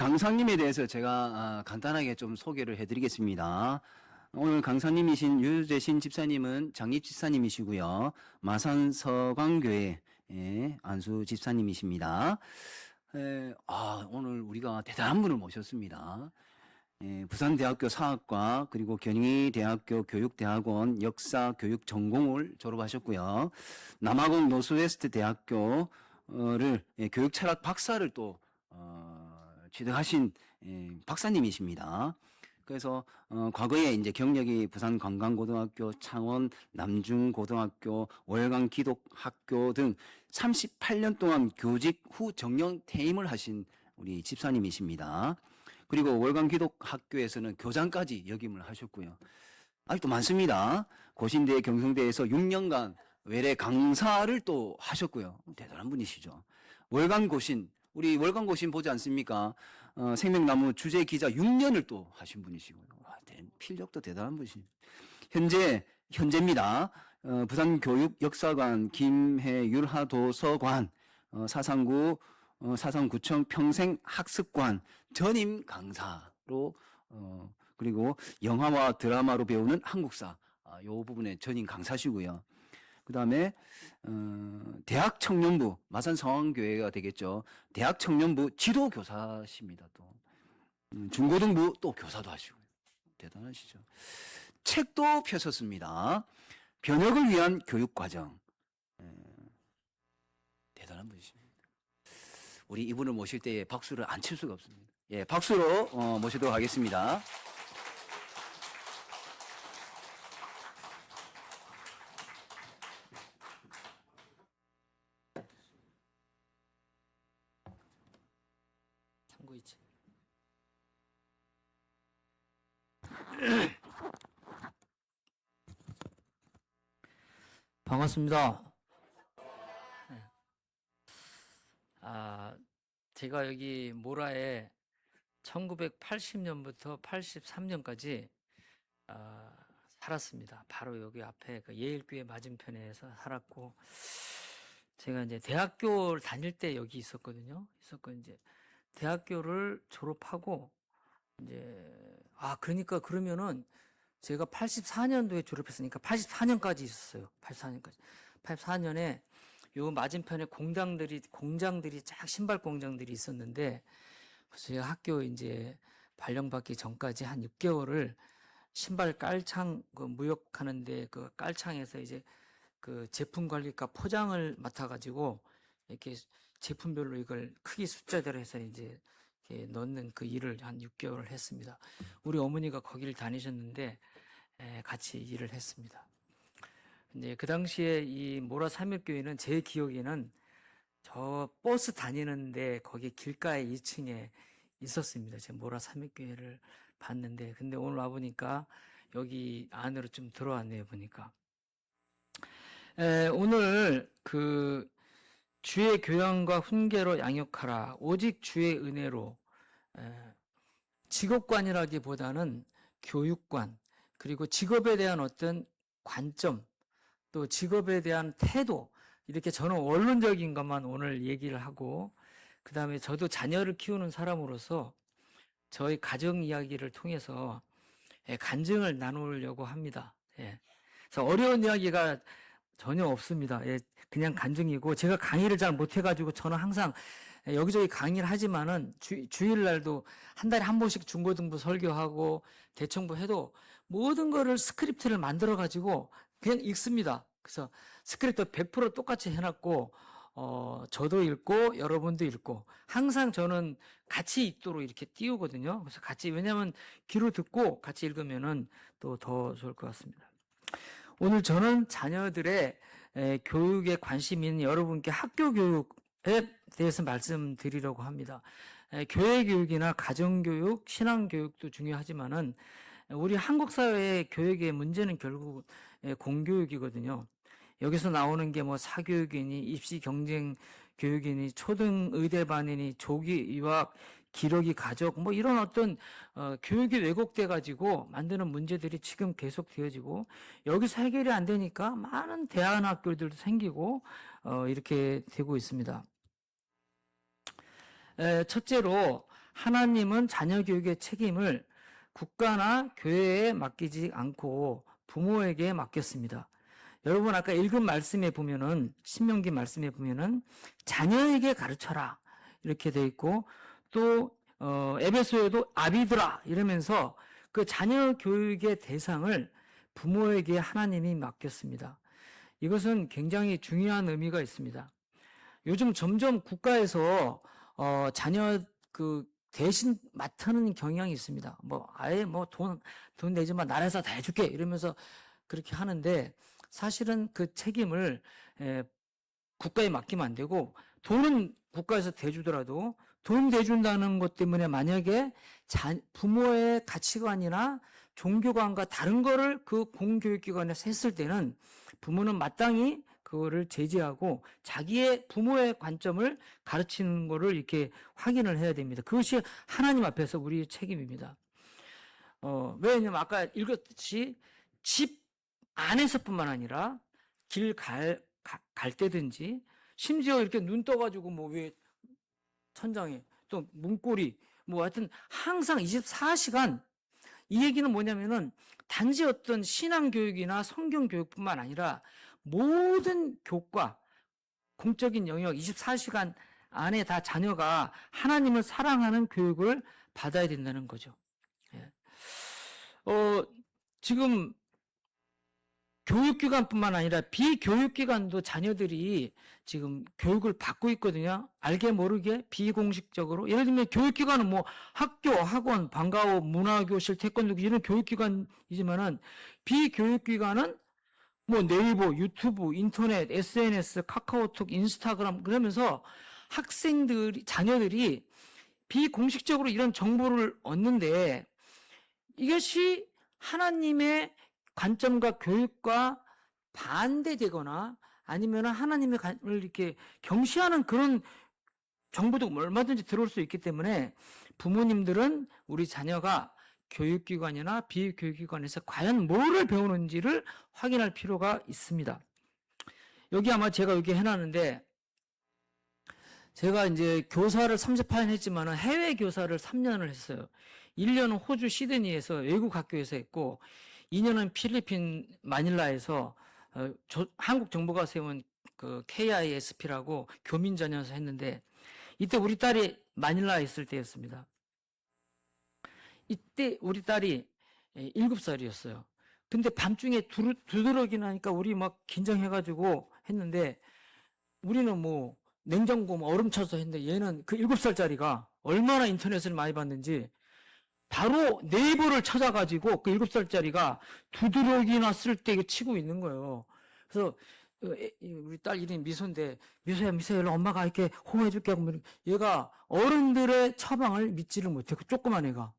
강사님에 대해서 제가 간단하게 좀 소개를 해드리겠습니다. 오늘 강사님이신 유재신 집사님은 장립 집사님이시고요. 마산 서광교회 안수 집사님이십니다. 오늘 우리가 대단한 분을 모셨습니다. 부산대학교 사학과 그리고 견인대학교 교육대학원 역사교육 전공을 졸업하셨고요. 남아공 노스웨스트 대학교를 교육철학 박사를 또 취득하신 박사님이십니다. 그래서 과거에 이제 경력이 부산 관광고등학교, 창원 남중고등학교, 월강 기독학교 등 38년 동안 교직 후 정년 퇴임을 하신 우리 집사님이십니다. 그리고 월강 기독학교에서는 교장까지 역임을 하셨고요. 아직도 많습니다. 고신대 경성대에서 6년간 외래 강사를 또 하셨고요. 대단한 분이시죠. 월간고신, 우리 월간고신 보지 않습니까? 생명나무 주재 기자 6년을 또 하신 분이시고요. 필력도 대단한 분이십니다. 현재입니다. 부산교육역사관 김해율하도서관 사상구청 평생학습관 전임 강사로 그리고 영화와 드라마로 배우는 한국사 요 부분에 전임 강사시고요. 그 다음에 대학 청년부 마산 성황교회가 되겠죠. 대학 청년부 지도교사십니다. 또 중고등부 또 교사도 하시고요. 대단하시죠. 책도 펴셨습니다. 변혁을 위한 교육과정. 대단한 분이십니다. 우리 이분을 모실 때에 박수를 안 칠 수가 없습니다. 예, 박수로 모시도록 하겠습니다. 참고있지. 반갑습니다. 제가 여기 모라에 1980년부터 83년까지 살았습니다. 바로 여기 앞에 그 예일교회 맞은편에서 살았고, 제가 이제 대학교를 다닐 때 여기 있었거든요. 이제 대학교를 졸업하고 그러니까 그러면은 제가 84년도에 졸업했으니까 84년까지 있었어요. 84년에 요 맞은편에 공장들이 쫙 신발 공장들이 있었는데, 그래서 제가 학교 이제 발령받기 전까지 한 6개월을 신발 깔창 그 무역하는데 그 깔창에서 이제 그 제품 관리과 포장을 맡아가지고 이렇게 제품별로 이걸 크기 숫자대로 해서 이제 이렇게 넣는 그 일을 한 6개월을 했습니다. 우리 어머니가 거기를 다니셨는데 같이 일을 했습니다. 이제 그 당시에 이 모라 삼일교회는 제 기억에는 저 버스 다니는데 거기 길가에 2층에 있었습니다. 제가 모라 삼일교회를 봤는데, 근데 오늘 와보니까 여기 안으로 좀 들어왔네요, 보니까. 오늘 그 주의 교양과 훈계로 양육하라, 오직 주의 은혜로, 직업관이라기보다는 교육관, 그리고 직업에 대한 어떤 관점, 또 직업에 대한 태도, 이렇게 저는 원론적인 것만 오늘 얘기를 하고, 그 다음에 저도 자녀를 키우는 사람으로서 저희 가정 이야기를 통해서 간증을 나누려고 합니다. 그래서 어려운 이야기가 전혀 없습니다. 그냥 간증이고, 제가 강의를 잘 못해가지고 저는 항상 여기저기 강의를 하지만은 주일날도 한 달에 한 번씩 중고등부 설교하고 대청부 해도 모든 거를 스크립트를 만들어가지고 그냥 읽습니다. 그래서 스크립트 100% 똑같이 해놨고, 저도 읽고 여러분도 읽고 항상 저는 같이 읽도록 이렇게 띄우거든요. 그래서 같이, 왜냐하면 귀로 듣고 같이 읽으면은 또 더 좋을 것 같습니다. 오늘 저는 자녀들의 교육에 관심 있는 여러분께 학교 교육에 대해서 말씀드리려고 합니다. 교회 교육이나 가정 교육, 신앙 교육도 중요하지만은 우리 한국 사회의 교육의 문제는 결국 공교육이거든요. 여기서 나오는 게 뭐 사교육이니 입시 경쟁 교육이니 초등 의대반이니 조기 유학, 기러기 가족, 뭐 이런 어떤 교육이 왜곡돼 가지고 만드는 문제들이 지금 계속 되어지고, 여기서 해결이 안 되니까 많은 대안학교들도 생기고 이렇게 되고 있습니다. 첫째로 하나님은 자녀 교육의 책임을 국가나 교회에 맡기지 않고 부모에게 맡겼습니다. 여러분 아까 읽은 말씀에 보면은 신명기 말씀에 보면은 자녀에게 가르쳐라 이렇게 돼 있고 또 에베소에도 아비들아 이러면서 그 자녀 교육의 대상을 부모에게 하나님이 맡겼습니다. 이것은 굉장히 중요한 의미가 있습니다. 요즘 점점 국가에서 자녀 그 대신 맡는 경향이 있습니다. 뭐 아예 뭐 돈 내지 마 나라에서 다 해줄게 이러면서 그렇게 하는데 사실은 그 책임을 국가에 맡기면 안 되고 돈은 국가에서 대주더라도 돈 대준다는 것 때문에 만약에 부모의 가치관이나 종교관과 다른 거를 그 공교육기관에서 했을 때는 부모는 마땅히 그거를 제재하고 자기의 부모의 관점을 가르치는 거를 이렇게 확인을 해야 됩니다. 그것이 하나님 앞에서 우리의 책임입니다. 왜냐면 아까 읽었듯이 집 안에서뿐만 아니라 길 갈 때든지 심지어 이렇게 눈 떠가지고 뭐 왜 천장에 또 문고리 뭐 하여튼 항상 24시간 이 얘기는 뭐냐면은 단지 어떤 신앙교육이나 성경교육뿐만 아니라 모든 교과, 공적인 영역 24시간 안에 다 자녀가 하나님을 사랑하는 교육을 받아야 된다는 거죠. 예. 지금 교육기관뿐만 아니라 비교육기관도 자녀들이 지금 교육을 받고 있거든요. 알게 모르게 비공식적으로. 예를 들면 교육기관은 뭐 학교, 학원, 방과후, 문화교실, 태권도 이런 교육기관이지만은 비교육기관은 뭐 네이버, 유튜브, 인터넷, SNS, 카카오톡, 인스타그램 그러면서 자녀들이 비공식적으로 이런 정보를 얻는데 이것이 하나님의 관점과 교육과 반대되거나 아니면 하나님의 을 이렇게 경시하는 그런 정보도 얼마든지 들어올 수 있기 때문에 부모님들은 우리 자녀가 교육기관이나 비교육기관에서 과연 뭐를 배우는지를 확인할 필요가 있습니다. 여기 아마 제가 여기 해놨는데 제가 이제 교사를 38년 했지만 해외 교사를 3년을 했어요. 1년은 호주 시드니에서 외국 학교에서 했고 2년은 필리핀 마닐라에서 한국 정부가 세운 그 KISP라고 교민전에서 했는데 이때 우리 딸이 마닐라에 있을 때였습니다. 이때 우리 딸이 7살이었어요. 근데 밤중에 두드러기 나니까 우리 막 긴장해가지고 했는데 우리는 뭐 냉장고 뭐 얼음 쳐서 했는데 얘는 그 7살짜리가 얼마나 인터넷을 많이 봤는지 바로 네이버를 찾아가지고 그 7살짜리가 두드러기 났을 때 치고 있는 거예요. 그래서 우리 딸 이름이 미소인데 미소야 일로 엄마가 이렇게 호응해줄게 하고 얘가 어른들의 처방을 믿지를 못해. 그 조그만 애가.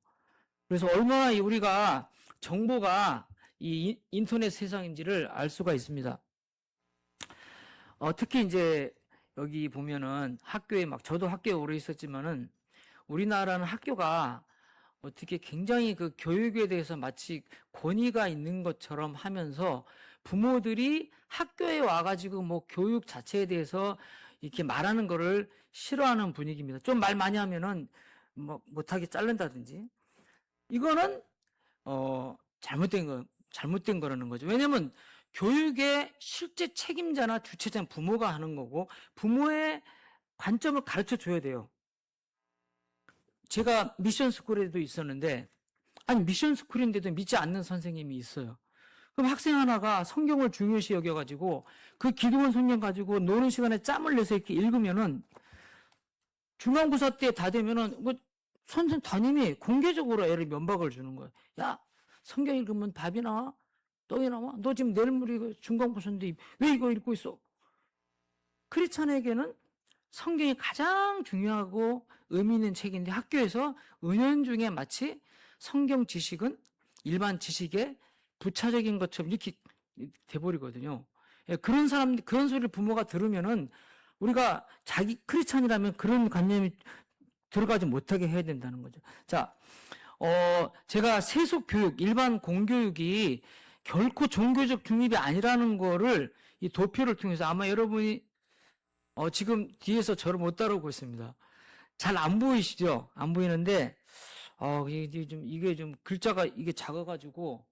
그래서 얼마나 우리가 정보가 이 인터넷 세상인지를 알 수가 있습니다. 특히 이제 여기 보면은 학교에 저도 학교에 오래 있었지만은 우리나라는 학교가 어떻게 굉장히 그 교육에 대해서 마치 권위가 있는 것처럼 하면서 부모들이 학교에 와가지고 뭐 교육 자체에 대해서 이렇게 말하는 거를 싫어하는 분위기입니다. 좀 말 많이 하면은 뭐 못하게 자른다든지. 이거는 잘못된 거라는 거죠. 왜냐면 교육의 실제 책임자나 주체자는 부모가 하는 거고 부모의 관점을 가르쳐 줘야 돼요. 제가 미션 스쿨에도 있었는데 아니 미션 스쿨인데도 믿지 않는 선생님이 있어요. 그럼 학생 하나가 성경을 중요시 여겨가지고 그 기도원 성경 가지고 노는 시간에 짬을 내서 이렇게 읽으면은 중간고사 때 다 되면은 선생님 담임이 공개적으로 애를 면박을 주는 거예요. 야 성경 읽으면 답이 나와? 떡이 나와? 너 지금 내일 모레 중간고사인데 왜 이거 읽고 있어? 크리스찬에게는 성경이 가장 중요하고 의미 있는 책인데 학교에서 은연중에 마치 성경 지식은 일반 지식의 부차적인 것처럼 이렇게 돼버리거든요. 그런 소리를 부모가 들으면은 우리가 크리스찬이라면 그런 관념이 들어가지 못하게 해야 된다는 거죠. 자, 제가 세속 교육, 일반 공교육이 결코 종교적 중립이 아니라는 거를 이 도표를 통해서 아마 여러분이 지금 뒤에서 저를 못 따라오고 있습니다. 잘 안 보이시죠? 안 보이는데, 이게 좀 글자가 이게 작아가지고,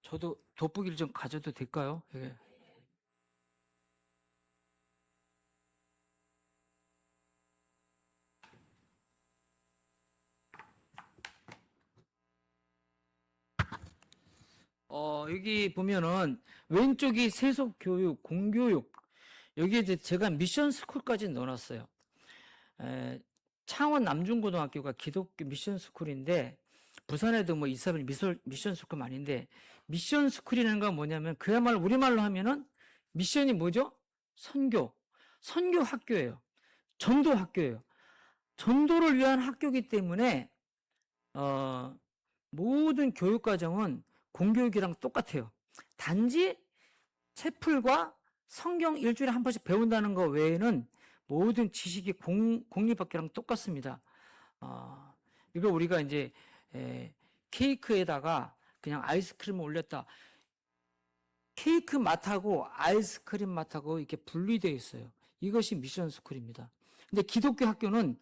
저도 돋보기를 좀 가져도 될까요? 이게. 여기 보면은 왼쪽이 세속 교육, 공교육. 여기에 이제 제가 미션 스쿨까지 넣어놨어요. 창원 남중고등학교가 기독교 미션 스쿨인데, 부산에도 뭐 이사벨 미션 스쿨 많은데, 미션 스쿨이라는 건 뭐냐면, 그야말로 우리말로 하면은 미션이 뭐죠? 선교 학교예요. 전도 학교예요. 전도를 위한 학교이기 때문에, 모든 교육과정은 공교육이랑 똑같아요. 단지 채플과 성경 일주일에 한 번씩 배운다는 것 외에는 모든 지식이 공립학교랑 똑같습니다. 이거 우리가 이제 케이크에다가 그냥 아이스크림을 올렸다. 케이크 맛하고 아이스크림 맛하고 이렇게 분리되어 있어요. 이것이 미션 스쿨입니다. 근데 기독교 학교는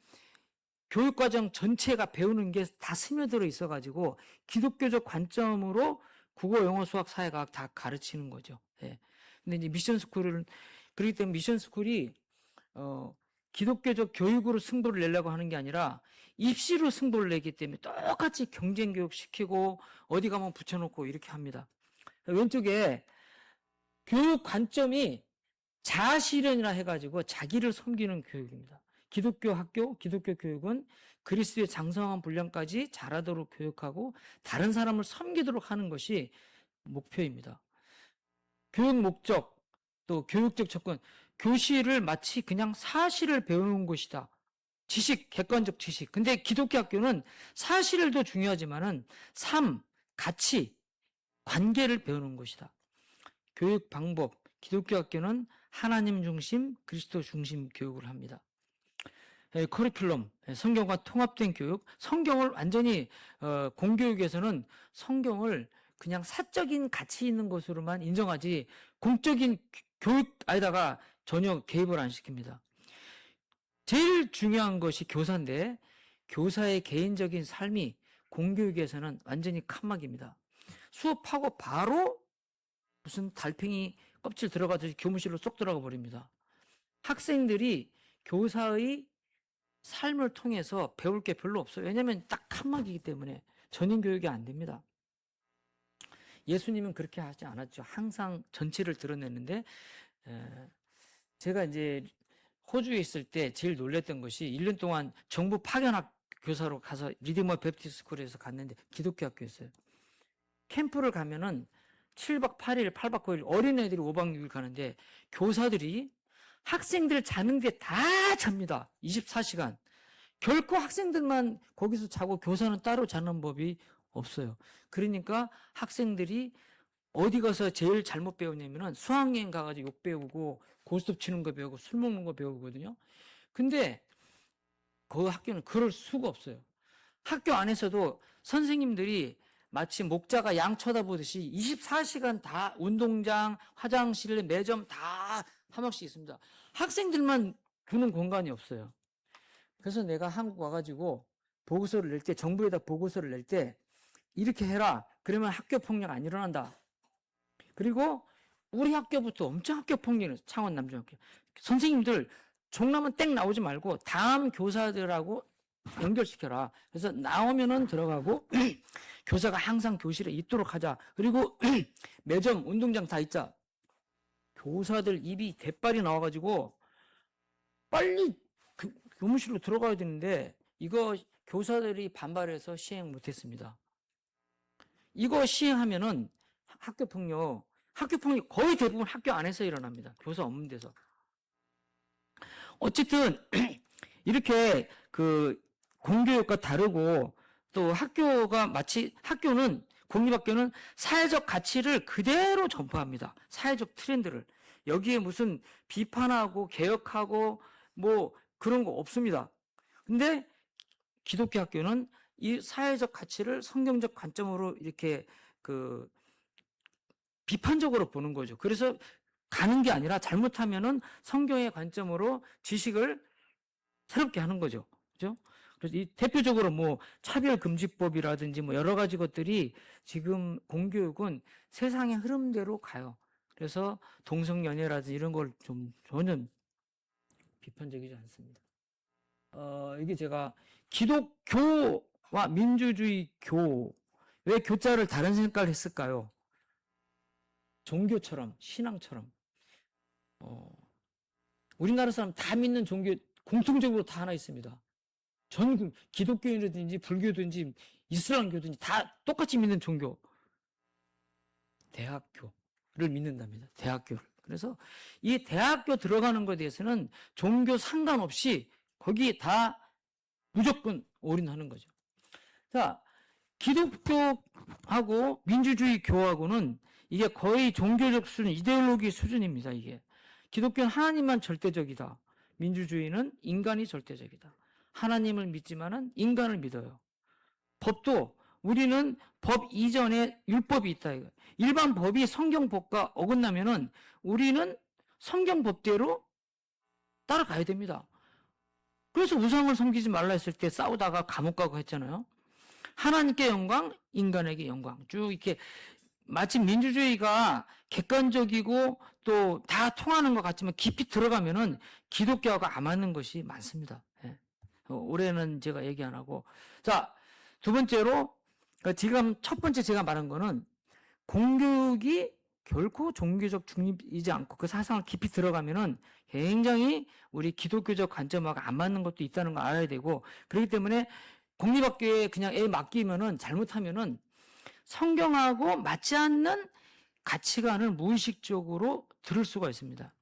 교육과정 전체가 배우는 게 다 스며들어 있어가지고 기독교적 관점으로 국어, 영어, 수학, 사회과학 다 가르치는 거죠. 예. 근데 이제 미션 스쿨은 그렇기 때문에 미션 스쿨이 기독교적 교육으로 승부를 내려고 하는 게 아니라 입시로 승부를 내기 때문에 똑같이 경쟁 교육 시키고 어디 가면 붙여놓고 이렇게 합니다. 왼쪽에 교육 관점이 자아실현이라 해가지고 자기를 섬기는 교육입니다. 기독교 학교, 기독교 교육은 그리스도의 장성한 분량까지 자라도록 교육하고 다른 사람을 섬기도록 하는 것이 목표입니다. 교육 목적, 또 교육적 접근, 교실을 마치 그냥 사실을 배우는 곳이다. 지식, 객관적 지식. 근데 기독교 학교는 사실도 중요하지만은 삶, 가치, 관계를 배우는 것이다. 교육 방법, 기독교 학교는 하나님 중심, 그리스도 중심 교육을 합니다. 커리큘럼, 성경과 통합된 교육, 성경을 완전히 공교육에서는 성경을 그냥 사적인 가치 있는 것으로만 인정하지 공적인 교육 아에다가 전혀 개입을 안 시킵니다. 제일 중요한 것이 교사인데 교사의 개인적인 삶이 공교육에서는 완전히 칸막입니다. 수업하고 바로 무슨 달팽이 껍질 들어가듯이 교무실로 쏙 들어가 버립니다. 학생들이 교사의 삶을 통해서 배울 게 별로 없어요. 왜냐하면 딱 칸막이기 때문에 전인 교육이 안 됩니다. 예수님은 그렇게 하지 않았죠. 항상 전체를 드러냈는데 제가 이제 호주에 있을 때 제일 놀랬던 것이 1년 동안 정부 파견학 교사로 가서 리디머 베프티스트 스쿨에서 갔는데 기독교 학교였어요. 캠프를 가면은 7박 8일, 8박 9일 어린애들이 5박 6일 가는데 교사들이 학생들 자는 데 다 잡니다. 24시간. 결코 학생들만 거기서 자고 교사는 따로 자는 법이 없어요. 그러니까 학생들이 어디 가서 제일 잘못 배우냐면은 수학여행 가가지고 욕 배우고 고스톱 치는 거 배우고 술 먹는 거 배우거든요. 근데 그 학교는 그럴 수가 없어요. 학교 안에서도 선생님들이 마치 목자가 양 쳐다보듯이 24시간 다 운동장, 화장실, 매점 다 한 명씩 있습니다. 학생들만 두는 공간이 없어요. 그래서 내가 한국 와가지고 보고서를 낼 때, 정부에다 보고서를 낼 때 이렇게 해라. 그러면 학교 폭력 안 일어난다. 그리고 우리 학교부터 엄청 학교 폭력을 창원 남중학교. 선생님들 종남은 땡 나오지 말고 다음 교사들하고 연결시켜라. 그래서 나오면은 들어가고 교사가 항상 교실에 있도록 하자. 그리고 매점, 운동장 다 있자. 교사들 입이 대빨이 나와가지고 빨리 교무실로 들어가야 되는데 이거 교사들이 반발해서 시행 못했습니다. 이거 시행하면은 학교폭력 거의 대부분 학교 안에서 일어납니다. 교사 없는 데서. 어쨌든 이렇게 그 공교육과 다르고 또 학교는 공립학교는 사회적 가치를 그대로 전파합니다. 사회적 트렌드를. 여기에 무슨 비판하고 개혁하고 뭐 그런 거 없습니다. 근데 기독교 학교는 이 사회적 가치를 성경적 관점으로 이렇게 그 비판적으로 보는 거죠. 그래서 가는 게 아니라 잘못하면은 성경의 관점으로 지식을 새롭게 하는 거죠. 그죠? 그래서 이 대표적으로 뭐 차별금지법이라든지 뭐 여러 가지 것들이 지금 공교육은 세상의 흐름대로 가요. 그래서 동성연애라든지 이런 걸 좀 전혀 비판적이지 않습니다. 이게 제가 기독교와 민주주의 교, 왜 교자를 다른 색깔 했을까요? 종교처럼, 신앙처럼. 우리나라 사람 다 믿는 종교, 공통적으로 다 하나 있습니다. 전 기독교인이든지 불교든지 이슬람교든지 다 똑같이 믿는 종교. 대학교를 믿는답니다. 대학교를. 그래서 이 대학교 들어가는 것에 대해서는 종교 상관없이 거기에 다 무조건 올인하는 거죠. 자, 기독교하고 민주주의 교하고는 이게 거의 종교적 수준, 이데올로기 수준입니다. 이게 기독교는 하나님만 절대적이다. 민주주의는 인간이 절대적이다. 하나님을 믿지만은 인간을 믿어요. 법도 우리는 법 이전에 율법이 있다. 이거. 일반 법이 성경법과 어긋나면은 우리는 성경법대로 따라가야 됩니다. 그래서 우상을 섬기지 말라 했을 때 싸우다가 감옥 가고 했잖아요. 하나님께 영광, 인간에게 영광. 쭉 이렇게 마치 민주주의가 객관적이고 또 다 통하는 것 같지만 깊이 들어가면은 기독교하고 안 맞는 것이 많습니다. 예. 올해는 제가 얘기 안 하고. 자, 두 번째로, 지금 첫 번째 제가 말한 거는 공교육이 결코 종교적 중립이지 않고 그 사상을 깊이 들어가면은 굉장히 우리 기독교적 관점하고 안 맞는 것도 있다는 걸 알아야 되고, 그렇기 때문에 공립학교에 그냥 애 맡기면은 잘못하면은 성경하고 맞지 않는 가치관을 무의식적으로 들을 수가 있습니다.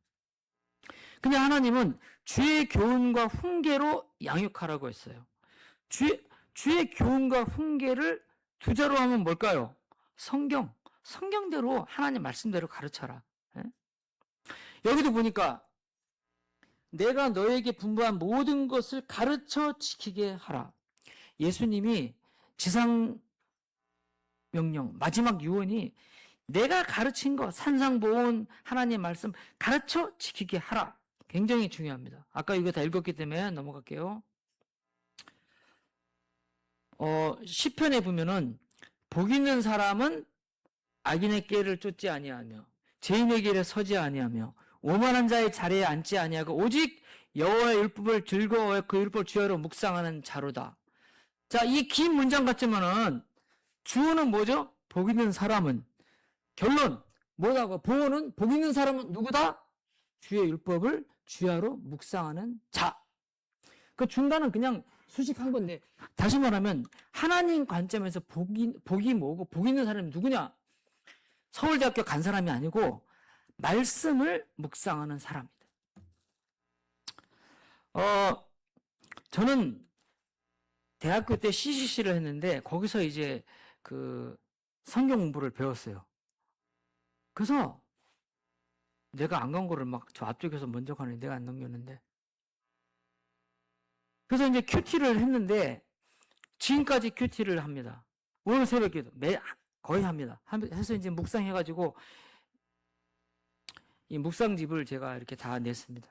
근데 하나님은 주의 교훈과 훈계로 양육하라고 했어요. 주의 교훈과 훈계를 두 자로 하면 뭘까요? 성경대로 하나님 말씀대로 가르쳐라. 예? 여기도 보니까 내가 너에게 분부한 모든 것을 가르쳐 지키게 하라. 예수님이 지상 명령, 마지막 유언이 내가 가르친 것, 산상보온 하나님의 말씀 가르쳐 지키게 하라. 굉장히 중요합니다. 아까 이거 다 읽었기 때문에 넘어갈게요. 시편에 보면은 복 있는 사람은 악인의 꾀를 쫓지 아니하며 죄인의 길에 서지 아니하며 오만한 자의 자리에 앉지 아니하고 오직 여호와의 율법을 즐거워해 그 율법을 주야로 묵상하는 자로다. 자, 이 긴 문장 같지만은 주어는 뭐죠? 복 있는 사람은. 결론 뭐라고? 보어는 복 있는 사람은 누구다? 주의 율법을 주야로 묵상하는 자. 그 중간은 그냥 수식한 건데, 다시 말하면 하나님 관점에서 복이 뭐고 복 있는 사람이 누구냐? 서울대학교 간 사람이 아니고 말씀을 묵상하는 사람이다. 저는 대학교 때 CCC를 했는데 거기서 이제 그 성경 공부를 배웠어요. 그래서 내가 안 간 거를 막 저 앞쪽에서 먼저 가는 내가 안 넘겼는데, 그래서 이제 큐티를 했는데 지금까지 큐티를 합니다. 오늘 새벽에도 거의 합니다. 해서 이제 묵상해가지고 이 묵상집을 제가 이렇게 다 냈습니다.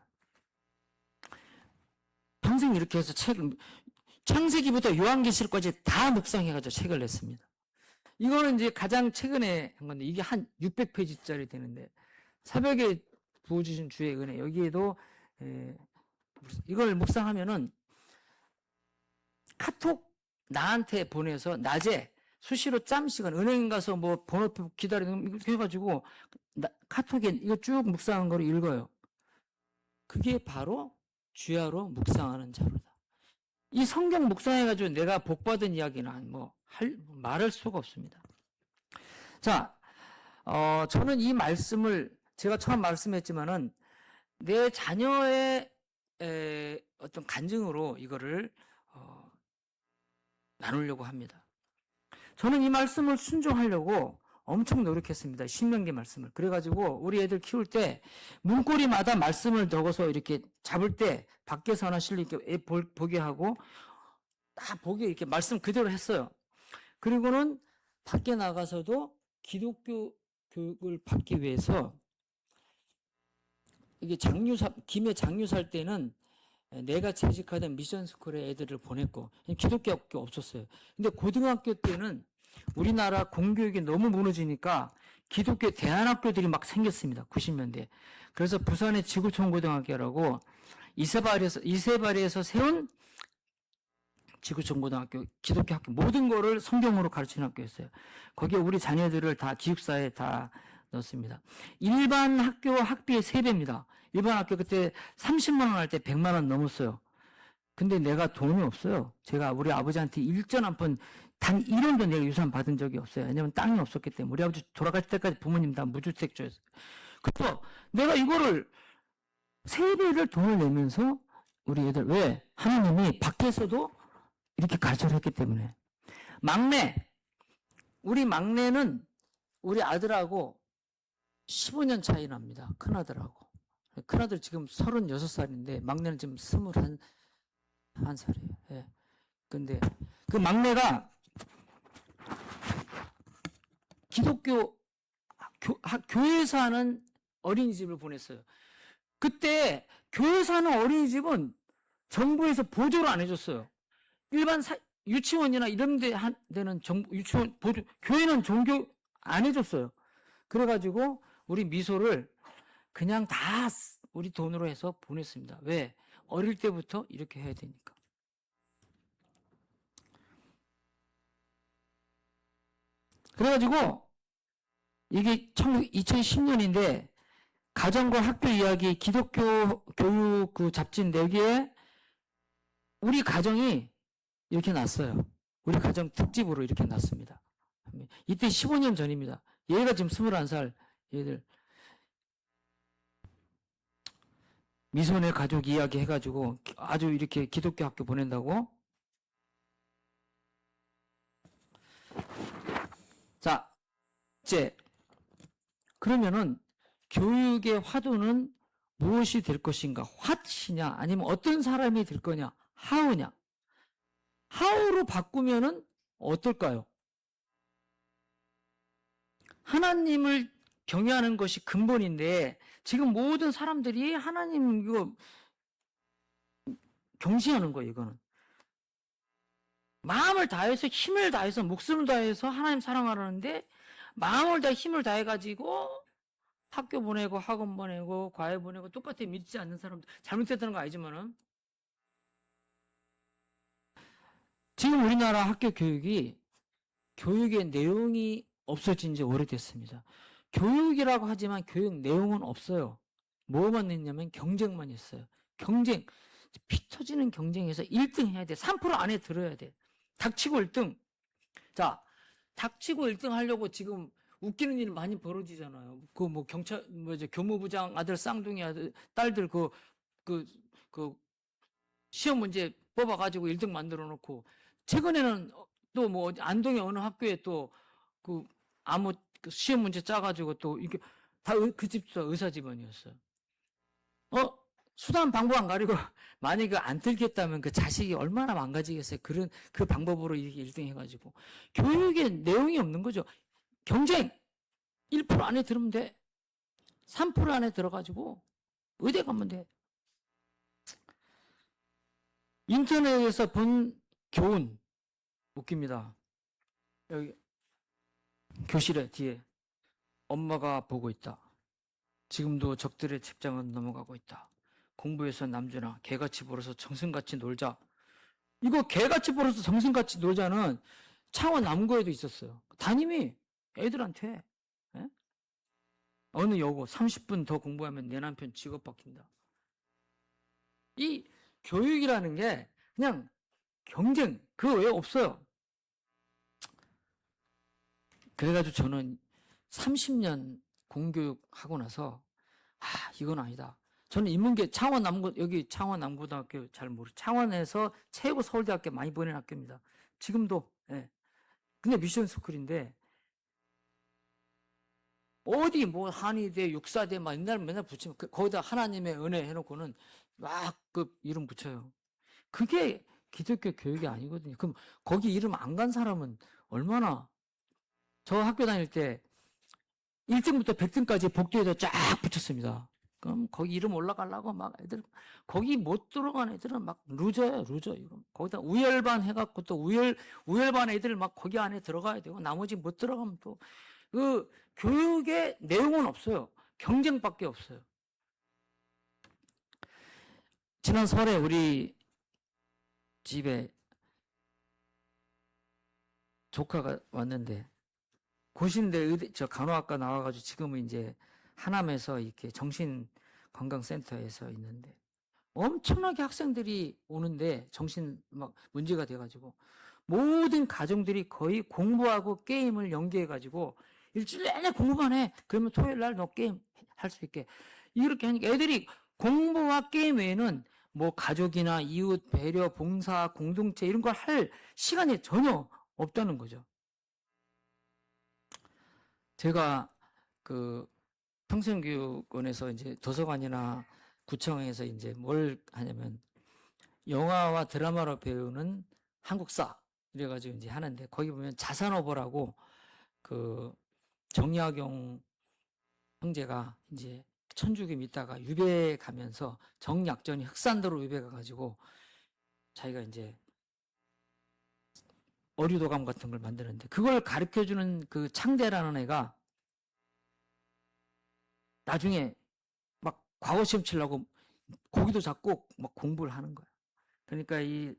평생 이렇게 해서 창세기부터 요한계시록까지 다 묵상해가지고 책을 냈습니다. 이거는 이제 가장 최근에 한 건데 이게 한 600페이지짜리 되는데, 새벽에 부어주신 주의 은혜, 여기에도 이걸 묵상하면은 카톡 나한테 보내서 낮에 수시로 짬시간 은행 가서 뭐 번호표 기다리는 거 해가지고 카톡에 이거 쭉 묵상한 거를 읽어요. 그게 바로 주야로 묵상하는 자로다. 이 성경 묵상해가지고 내가 복받은 이야기는 말할 수가 없습니다. 자, 저는 이 말씀을 제가 처음 말씀했지만은 내 자녀의 어떤 간증으로 이거를 나누려고 합니다. 저는 이 말씀을 순종하려고 엄청 노력했습니다. 신명기 말씀을. 그래가지고 우리 애들 키울 때 문고리마다 말씀을 적어서 이렇게 잡을 때 밖에서 하나 실리 이렇게 보게 하고 딱 보게 이렇게 말씀 그대로 했어요. 그리고는 밖에 나가서도 기독교 교육을 받기 위해서 이게 김해 장유살 때는 내가 재직하던 미션스쿨에 애들을 보냈고 기독교 학교 없었어요. 근데 고등학교 때는 우리나라 공교육이 너무 무너지니까 기독교 대안학교들이 막 생겼습니다. 90년대. 그래서 부산의 지구촌고등학교라고 이세바리에서 세운 지구촌고등학교, 기독교 학교, 모든 거를 성경으로 가르치는 학교였어요. 거기에 우리 자녀들을 다 기숙사에 다 넣었습니다. 일반 학교 학비의 3배입니다. 일반 학교 그때 30만 원 할 때 100만 원 넘었어요. 근데 내가 돈이 없어요. 제가 우리 아버지한테 일전 한 번 단 1원도 내가 유산 받은 적이 없어요. 왜냐면 땅이 없었기 때문에. 우리 아버지 돌아갈 때까지 부모님 다 무주택 줘였어요. 그래서 내가 이거를 3배를 돈을 내면서 우리 애들, 왜? 하나님이 밖에서도 이렇게 가르쳐를 했기 때문에. 우리 막내는 우리 아들하고 15년 차이 납니다. 큰아들하고. 큰아들 지금 36살인데 막내는 지금 21살이에요. 예. 근데 그 막내가 기독교 교회에서 하는 어린이집을 보냈어요. 그때 교회에서 하는 어린이집은 정부에서 보조를 안 해줬어요. 일반 유치원이나 이런 데는 유치원 보조, 교회는 종교 안 해줬어요. 그래가지고 우리 미소를 그냥 다 우리 돈으로 해서 보냈습니다. 왜? 어릴 때부터 이렇게 해야 되니까. 그래가지고 이게 2010년인데 가정과 학교 이야기 기독교 교육 그 잡지인데 여기에 우리 가정이 이렇게 났어요. 우리 가정 특집으로 이렇게 났습니다. 이때 15년 전입니다. 얘가 지금 21살 얘들 미소네 가족 이야기 해가지고 아주 이렇게 기독교 학교 보낸다고. 자, 이제 그러면은 교육의 화두는 무엇이 될 것인가? what이냐 아니면 어떤 사람이 될 거냐? how냐? how로 바꾸면은 어떨까요? 하나님을 경외하는 것이 근본인데 지금 모든 사람들이 하나님 이거 경시하는 거예요. 이거는 마음을 다해서 힘을 다해서 목숨을 다해서 하나님 사랑하라는데 마음을 다해 힘을 다해가지고 학교 보내고 학원 보내고 과외 보내고 똑같이 믿지 않는 사람들 잘못됐다는 거 아니지만은 지금 우리나라 학교 교육이 교육의 내용이 없어진 지 오래됐습니다. 교육이라고 하지만 교육 내용은 없어요. 뭐만 있냐면 경쟁만 있어요. 경쟁. 피 터지는 경쟁에서 1등 해야 돼. 3% 안에 들어야 돼. 닥치고 1등. 자, 닥치고 1등 하려고 지금 웃기는 일이 많이 벌어지잖아요. 그 뭐 경찰, 교무부장 아들 쌍둥이 아들, 딸들 그 시험 문제 뽑아가지고 1등 만들어 놓고 최근에는 또 뭐 안동의 어느 학교에 또 그 아무 시험 문제 짜가지고 또 이게 다 그 집도 의사 집안이었어요. 수단 방법 안 가리고 만약에 안 들겠다면 그 자식이 얼마나 망가지겠어요. 그 방법으로 이렇게 1등 해가지고 교육에 내용이 없는 거죠. 경쟁 1% 안에 들으면 돼. 3% 안에 들어가지고 의대 가면 돼. 인터넷에서 본 교훈 웃깁니다. 여기 교실에 뒤에 엄마가 보고 있다. 지금도 적들의 책장은 넘어가고 있다. 공부해서 남주나 개같이 벌어서 정승같이 놀자. 이거 개같이 벌어서 정승같이 놀자는 창원 남고에도 있었어요. 담임이 애들한테 어느 여고 30분 더 공부하면 내 남편 직업 바뀐다. 이 교육이라는 게 그냥 경쟁 그 외에 없어요. 그래가지고 저는 30년 공교육 하고 나서 이건 아니다. 저는 인문계 창원 남고 여기 창원 남고등학교 잘 창원에서 최고 서울대학교 많이 보낸 학교입니다. 지금도 근데 미션 스쿨인데 어디 뭐 한의대 육사대 막 맨날 붙이면 거기다 하나님의 은혜 해놓고는 막 그 이름 붙여요. 그게 기독교 교육이 아니거든요. 그럼 거기 이름 안 간 사람은 얼마나 저 학교 다닐 때 1등부터 100등까지 복도에다 쫙 붙였습니다. 그럼 거기 이름 올라가려고 막 애들 거기 못 들어간 애들은 막 루저예요, 루저. 이거 거기다 우열반 해갖고 또 우열반 애들 막 거기 안에 들어가야 되고 나머지 못 들어가면 또 그 교육의 내용은 없어요. 경쟁밖에 없어요. 지난 설에 우리 집에 조카가 왔는데 고신대 저 간호학과 나와가지고 지금은 이제 하남에서 이렇게 정신건강센터에서 있는데 엄청나게 학생들이 오는데 정신 막 문제가 돼가지고 모든 가정들이 거의 공부하고 게임을 연계해가지고 일주일 내내 공부만 해. 그러면 토요일 날 너 게임 할 수 있게. 이렇게 하니까 애들이 공부와 게임 외에는 뭐 가족이나 이웃, 배려, 봉사, 공동체 이런 걸 할 시간이 전혀 없다는 거죠. 제가 그 평생교육원에서 이제 도서관이나 구청에서 이제 뭘 하냐면 영화와 드라마로 배우는 한국사 이래가지고 이제 하는데 거기 보면 자산어보라고 그 정약용 형제가 이제 천주교 믿다가 유배 가면서 정약전이 흑산도로 유배 가가지고 자기가 이제 어류도감 같은 걸 만드는데 그걸 가르쳐주는 그 창대라는 애가 나중에 막 과거 시험 치려고 고기도 잡고 막 공부를 하는 거야. 그러니까 이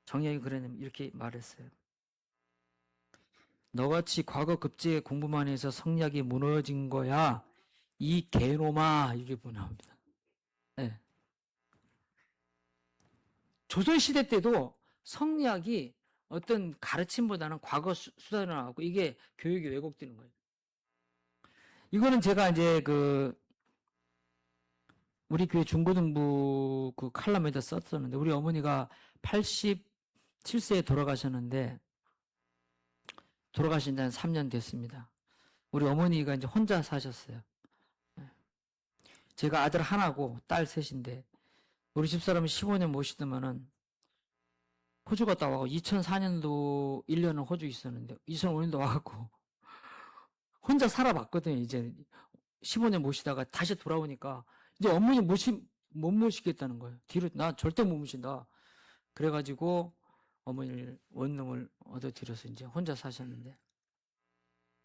정약이 그러냐면 이렇게 말했어요. 너같이 과거 급제에 공부만 해서 성리학이 무너진 거야. 이 개놈아. 이게 나옵니다. 네. 조선시대 때도 성리학이 어떤 가르침보다는 과거 수단으로 나왔고 이게 교육이 왜곡되는 거예요. 이거는 제가 이제 우리 교회 중고등부 그 칼럼에다 썼었는데 우리 어머니가 87세에 돌아가셨는데 돌아가신 지 한 3년 됐습니다. 우리 어머니가 이제 혼자 사셨어요. 제가 아들 하나고 딸 셋인데 우리 집사람이 15년 모시더만은 호주 갔다 와고 2004년도 1년은 호주 있었는데 2005년도 와갖고 혼자 살아봤거든요. 이제 15년 모시다가 다시 돌아오니까 이제 어머니 못 모시겠다는 거예요. 뒤로 나 절대 못 모신다. 그래가지고 어머니를 원룸을 얻어들여서 이제 혼자 사셨는데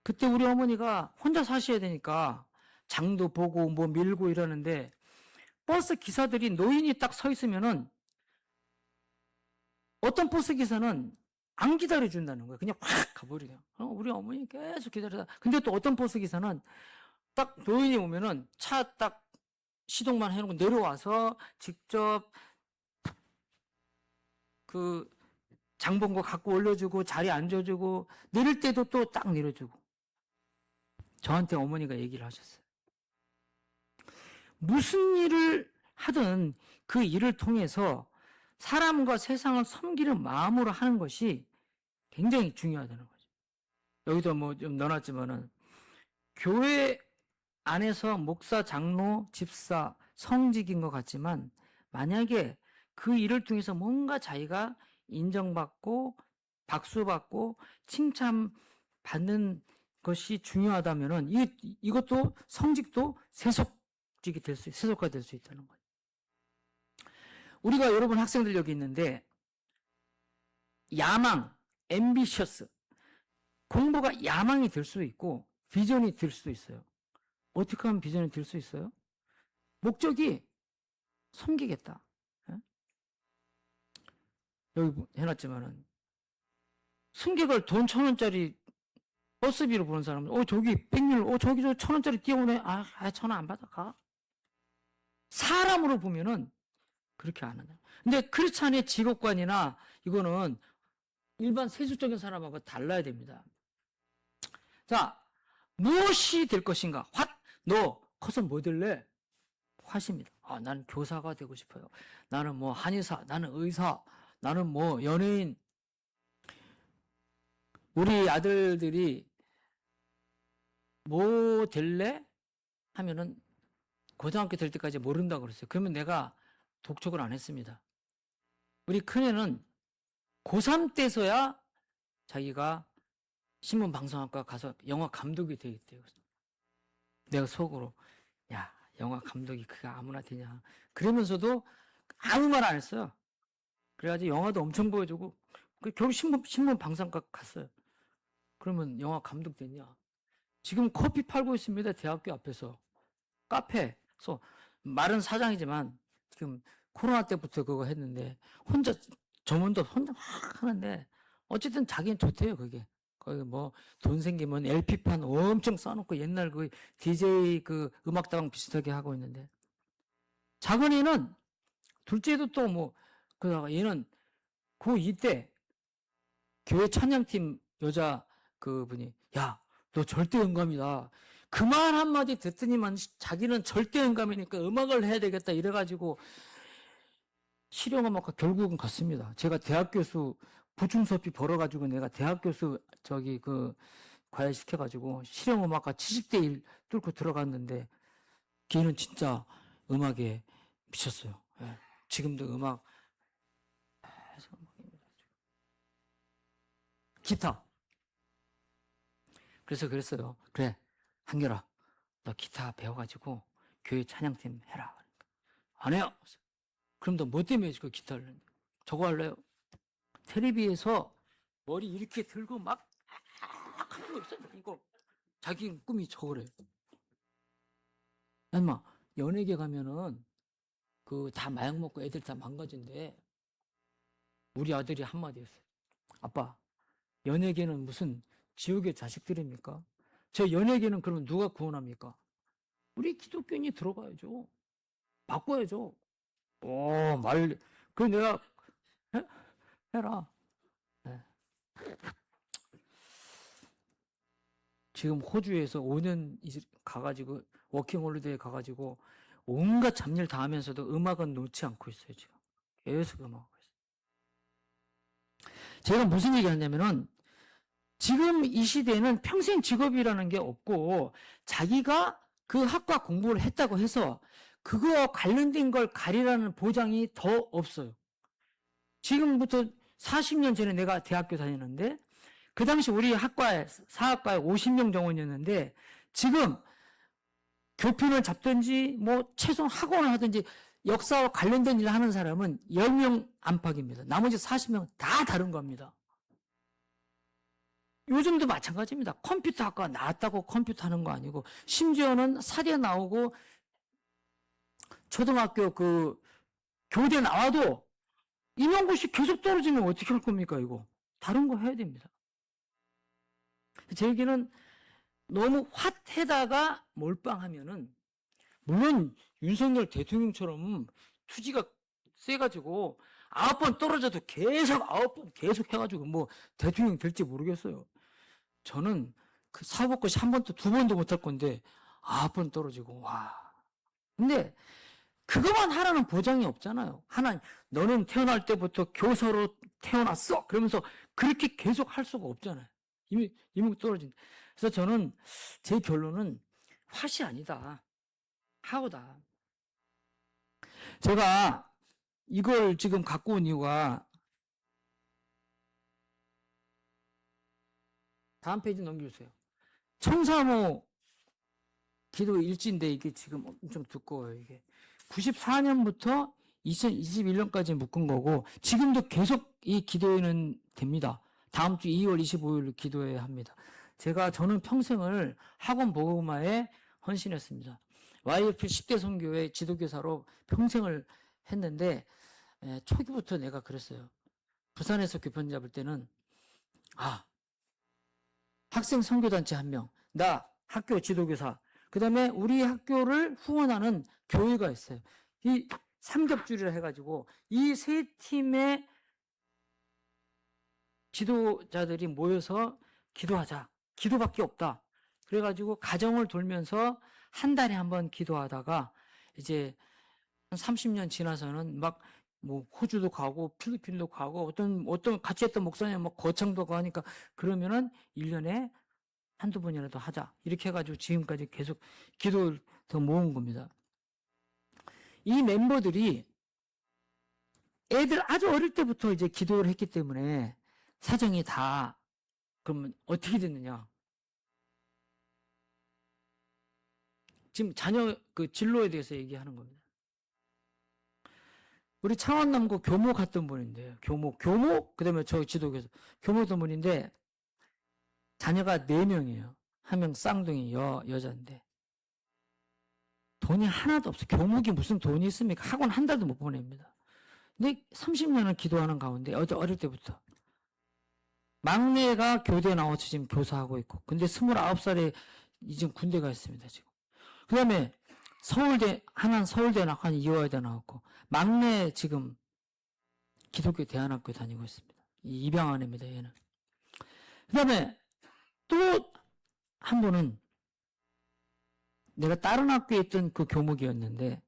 그때 우리 어머니가 혼자 사셔야 되니까 장도 보고 뭐 밀고 이러는데 버스 기사들이 노인이 딱 서 있으면은 어떤 버스 기사는 안 기다려준다는 거예요. 그냥 확 가버려요. 우리 어머니 계속 기다리다. 근데 또 어떤 버스 기사는 딱 노인이 오면은 차 딱 시동만 해놓고 내려와서 직접 그 장본거 갖고 올려주고 자리에 앉아주고 내릴 때도 또 딱 내려주고 저한테 어머니가 얘기를 하셨어요. 무슨 일을 하든 그 일을 통해서 사람과 세상을 섬기는 마음으로 하는 것이 굉장히 중요하다는 거죠. 여기도 뭐 좀 넣어놨지만은 교회 안에서 목사, 장로, 집사, 성직인 것 같지만 만약에 그 일을 통해서 뭔가 자기가 인정받고 박수받고 칭찬받는 것이 중요하다면은 이것도 성직도 세속직이 될 수, 세속화 될 수 있다는 거예요. 우리가 여러분 학생들 여기 있는데 야망, 앰비셔스 공부가 야망이 될 수도 있고 비전이 될 수도 있어요. 어떻게 하면 비전이 될 수 있어요? 목적이 섬기겠다. 여기 해놨지만은 승객을 돈 1,000원짜리 버스비로 보는 사람은 저기 100률 저기 저 1,000원짜리 뛰어오네. 전화 안 받아 가. 사람으로 보면은 그렇게 안 한다. 근데 크리스찬의 직업관이나 이거는 일반 세俗적인 사람하고 달라야 됩니다. 자, 무엇이 될 것인가? 너 커서 뭐 될래? 화십니다. 나는 교사가 되고 싶어요. 나는 뭐 한의사, 나는 의사, 나는 뭐 연예인. 우리 아들들이 뭐 될래? 하면은 고등학교 될 때까지 모른다고 그랬어요. 그러면 내가 독촉을 안 했습니다. 우리 큰애는 고3 때서야 자기가 신문방송학과 가서 영화 감독이 되겠대요. 내가 속으로 야 영화 감독이 그게 아무나 되냐. 그러면서도 아무 말 안 했어요. 그래가지고 영화도 엄청 보여주고, 결국 신문 방송국 갔어요. 그러면 영화 감독 됐냐? 지금 커피 팔고 있습니다. 대학교 앞에서. 카페에서. 말은 사장이지만, 지금 코로나 때부터 그거 했는데, 혼자, 점원도 혼자 막 하는데, 어쨌든 자기는 좋대요, 그게. 거기 뭐, 돈 생기면 LP판 엄청 써놓고 옛날 그 DJ 그 음악다방 비슷하게 하고 있는데. 작은이는, 둘째도 또 뭐, 그러다가 얘는 고2 때 교회 찬양팀 여자 그분이, 야, 너 절대 음감이다. 그 말 한마디 듣더니만 자기는 절대 음감이니까 음악을 해야 되겠다 이래가지고 실용음악과 결국은 갔습니다. 제가 대학 교수 보충수업비 벌어가지고 내가 대학 교수 과외 시켜가지고 실용음악과 70대 1 뚫고 들어갔는데 걔는 진짜 음악에 미쳤어요. 예. 지금도 음악 기타. 그래서 그랬어요. 그래, 한결아, 너 기타 배워가지고 교회 찬양팀 해라. 안 해요. 그럼 너 뭐 때문에 그 기타를? 저거 할래요? 텔레비에서 머리 이렇게 들고 막 하는 거 있어요. 이거 자기 꿈이 저거래. 엄마, 연예계 가면은 그 다 마약 먹고 애들 다 망가진대. 우리 아들이 한마디 했어요. 아빠, 연예계는 무슨 지옥의 자식들입니까? 저 연예계는 그럼 누가 구원합니까? 우리 기독교인이 들어가야죠. 바꿔야죠. 그 내가 해라. 네. 지금 호주에서 5년 가가지고 워킹홀리데이에 가가지고 온갖 잡일 다 하면서도 음악은 놓지 않고 있어요. 지금 계속 음악하고 있어요. 제가 무슨 얘기 하냐면은 지금 이 시대에는 평생 직업이라는 게 없고 자기가 그 학과 공부를 했다고 해서 그거와 관련된 걸 가리라는 보장이 더 없어요. 지금부터 40년 전에 내가 대학교 다니는데 그 당시 우리 학과에 사학과에 50명 정원이었는데 지금 교편을 잡든지 뭐 최소한 학원을 하든지 역사와 관련된 일을 하는 사람은 10명 안팎입니다. 나머지 40명 다 다른 겁니다. 요즘도 마찬가지입니다. 컴퓨터 학과 나왔다고 컴퓨터 하는 거 아니고 심지어는 사대 나오고 초등학교 그 교대 나와도 임용고시 계속 떨어지면 어떻게 할 겁니까 이거. 다른 거 해야 됩니다. 제 얘기는 너무 핫해다가 몰빵하면은 물론 윤석열 대통령처럼 투지가 세가지고 9번 떨어져도 계속 9번 계속 해가지고 뭐 대통령 될지 모르겠어요. 저는 그 사법고시 한 번도 두 번도 못 할 건데 9번 떨어지고 와. 근데 그것만 하라는 보장이 없잖아요. 하나 너는 태어날 때부터 교사로 태어났어. 그러면서 그렇게 계속 할 수가 없잖아요. 이미 떨어진. 그래서 저는 제 결론은 핫이 아니다. 하오다. 제가 이걸 지금 갖고 온 이유가 다음 페이지 넘겨주세요. 청사모 기도 일지인데 이게 지금 엄청 두꺼워요. 이게 94년부터 2021년까지 묶은 거고 지금도 계속 이 기도회는 됩니다. 다음 주 2월 25일 기도회 합니다. 저는 평생을 학원 보고마에 헌신했습니다. YF 10대 선교회 지도교사로 평생을 했는데 초기부터 내가 그랬어요. 부산에서 교편 잡을 때는 학생 선교단체 1명, 나 학교 지도교사, 그 다음에 우리 학교를 후원하는 교회가 있어요. 이 삼겹줄이라 해가지고 이 세 팀의 지도자들이 모여서 기도하자. 기도밖에 없다. 그래가지고 가정을 돌면서 한 달에 한 번 기도하다가 이제 한 30년 지나서는 막 뭐 호주도 가고 필리핀도 가고 어떤 같이 했던 목사님 막 거창도 가고 하니까 그러면은 1년에 한두 번이라도 하자. 이렇게 해가지고 지금까지 계속 기도를 더 모은 겁니다. 이 멤버들이 애들 아주 어릴 때부터 이제 기도를 했기 때문에 사정이 다 그러면 어떻게 됐느냐? 지금 자녀 그 진로에 대해서 얘기하는 겁니다. 우리 창원남고 교모 갔던 분인데요. 교모, 그 다음에 저 지도교수, 교모 했던 분인데, 자녀가 4명이에요. 1명 쌍둥이 여자인데. 돈이 하나도 없어요. 교목이 무슨 돈이 있습니까? 학원 한 달도 못 보냅니다. 근데 30년을 기도하는 가운데, 어릴 때부터. 막내가 교대 나와서 지금 교사하고 있고, 근데 29살에 지금 군대가 있습니다, 지금. 그 다음에 하나는 서울대 나왔고, 하나는 이화여대 나왔고, 막내 지금 기독교 대안학교 다니고 있습니다. 입양아입니다, 얘는. 그 다음에 또 한 분은 내가 다른 학교에 있던 그 교목이었는데,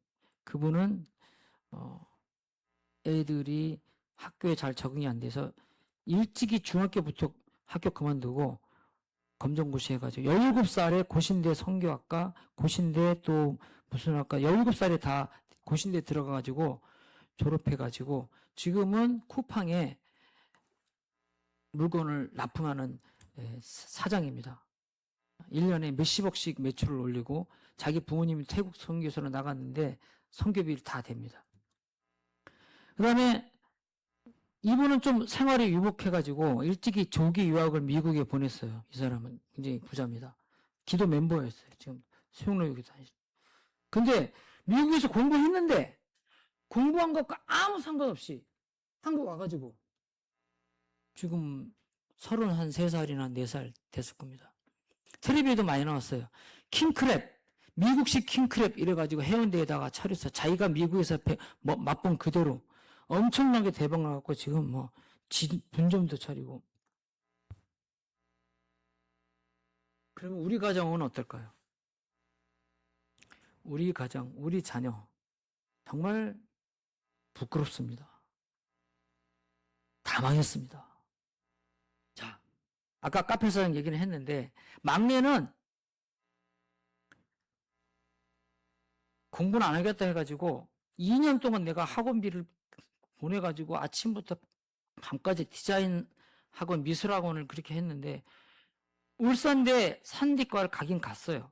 그분은, 애들이 학교에 잘 적응이 안 돼서 일찍이 중학교부터 학교 그만두고 검정고시 해가지고 17살에 고신대 성교학과, 고신대 또 무슨 학과, 17살에 다 고신대 들어가가지고 졸업해가지고 지금은 쿠팡에 물건을 납품하는 사장입니다. 1년에 몇십억씩 매출을 올리고 자기 부모님이 태국 선교사로 나갔는데 선교비를 다 됩니다. 그 다음에 이분은 좀 생활이 유복해가지고 일찍이 조기 유학을 미국에 보냈어요. 이 사람은 굉장히 부자입니다. 기도 멤버였어요. 지금 수영로역에 다니시죠. 근데 미국에서 공부했는데 공부한 것과 아무 상관없이 한국 와가지고 지금 33살이나 4살 됐을 겁니다. 텔레비에도 많이 나왔어요. 킹크랩, 미국식 킹크랩 이래가지고 해운대에다가 차려서 자기가 미국에서 맛본 그대로 엄청나게 대박 나갖고 지금 분점도 차리고. 그러면 우리 가정은 어떨까요? 우리 가정, 우리 자녀 정말 부끄럽습니다. 다 망했습니다. 자, 아까 카페에서 얘기는 했는데 막내는 공부는 안 하겠다 해가지고 2년 동안 내가 학원비를 보내가지고 아침부터 밤까지 디자인 학원, 미술 학원을 그렇게 했는데 울산대 산디과를 가긴 갔어요.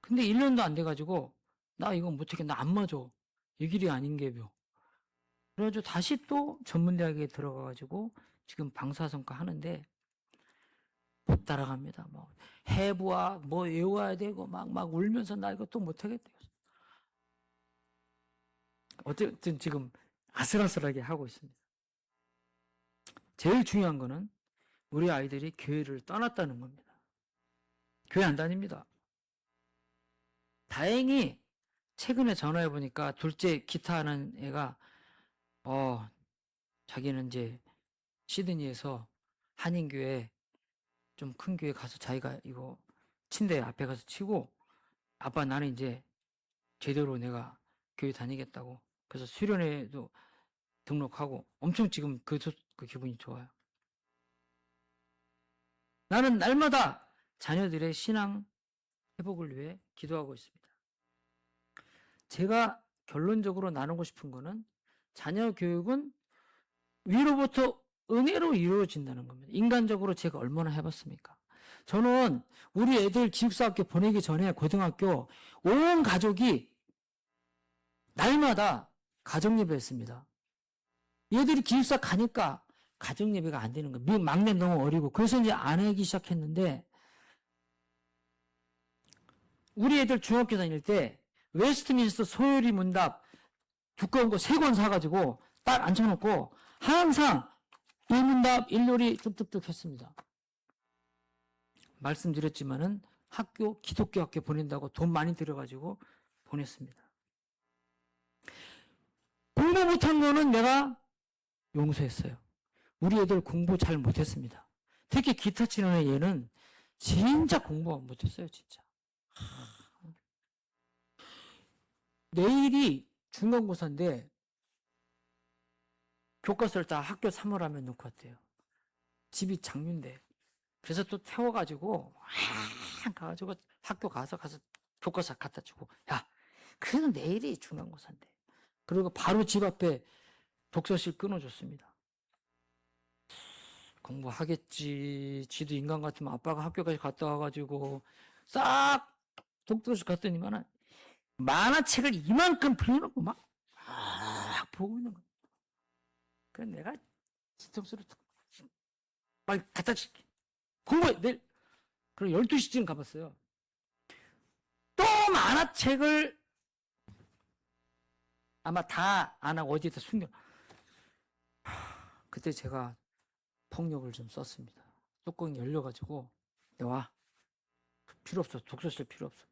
근데 1년도 안 돼가지고 나 이거 못하겠다, 나 안 맞아. 이 길이 아닌 게요. 그래가지고 다시 또 전문대학에 들어가가지고 지금 방사선과 하는데 못 따라갑니다. 해부학 외워야 되고 막 울면서 나 이거 또 못하겠다. 어쨌든 지금 아슬아슬하게 하고 있습니다. 제일 중요한 거는 우리 아이들이 교회를 떠났다는 겁니다. 교회 안 다닙니다. 다행히 최근에 전화해 보니까 둘째 기타 하는 애가 자기는 이제 시드니에서 한인교회 좀 큰 교회 가서 자기가 이거 침대 앞에 가서 치고 아빠 나는 이제 제대로 내가 교회 다니겠다고 그래서 수련회도 등록하고 엄청 지금 그 기분이 좋아요. 나는 날마다 자녀들의 신앙 회복을 위해 기도하고 있습니다. 제가 결론적으로 나누고 싶은 거는 자녀 교육은 위로부터 은혜로 이루어진다는 겁니다. 인간적으로 제가 얼마나 해봤습니까? 저는 우리 애들 기숙사학교 보내기 전에 고등학교 온 가족이 날마다 가정예배 했습니다. 얘들이 기숙사 가니까 가정예배가 안 되는 거예요. 막내 너무 어리고. 그래서 이제 안 하기 시작했는데 우리 애들 중학교 다닐 때 웨스트민스터 소요리 문답 두꺼운 거 3권 사가지고 딱 앉혀놓고 항상 1문답 1요리 쭉쭉쭉 했습니다. 말씀드렸지만은 기독교 학교 보낸다고 돈 많이 들여가지고 보냈습니다. 공부 못한 거는 내가 용서했어요. 우리 애들 공부 잘 못했습니다. 특히 기타 치는 애 얘는 진짜 공부 못했어요, 진짜. 내일이 중간고사인데 교과서를 다 학교 3월하면 놓고 왔대요. 집이 장류인데. 그래서 또 태워가지고 가가지고 학교 가서 교과서 갖다 주고 야 그래도 내일이 중간고사인데. 그리고 바로 집 앞에 독서실 끊어줬습니다. 공부하겠지. 지도 인간 같으면 아빠가 학교까지 갔다 와가지고 싹 독서실 갔더니만은 만화책을 이만큼 풀려놓고 막 보고 있는 거야. 그래서 내가 뒤통수를 빨리 갖다 줄게. 공부해, 내일. 그럼 12시쯤 가봤어요. 또 만화책을 아마 다 안 하고 어디에다 숨겨. 그때 제가 폭력을 좀 썼습니다. 뚜껑이 열려가지고, 와, 필요 없어. 독서실 필요 없어.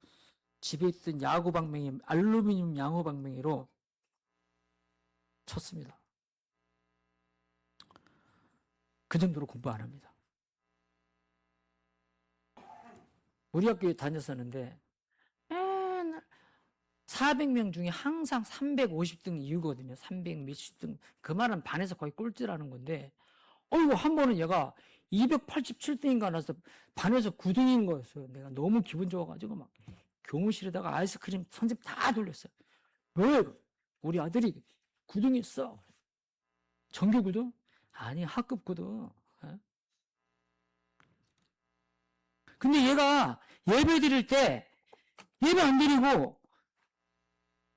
집에 있던 야구방망이, 알루미늄 야구방망이로 쳤습니다. 그 정도로 공부 안 합니다. 우리 학교에 다녔었는데 맨날 400명 중에 항상 350등 이후거든요. 300 몇십 등. 그 말은 반에서 거의 꼴찌라는 건데 어이구 한 번은 얘가 287등인가 나서 반에서 9등인 거였어요. 내가 너무 기분 좋아가지고 막 교무실에다가 아이스크림 선생님 다 돌렸어요. 왜? 우리 아들이 9등했어. 전교 9등? 아니 학급 9등. 근데 얘가 예배 드릴 때 예배 안 드리고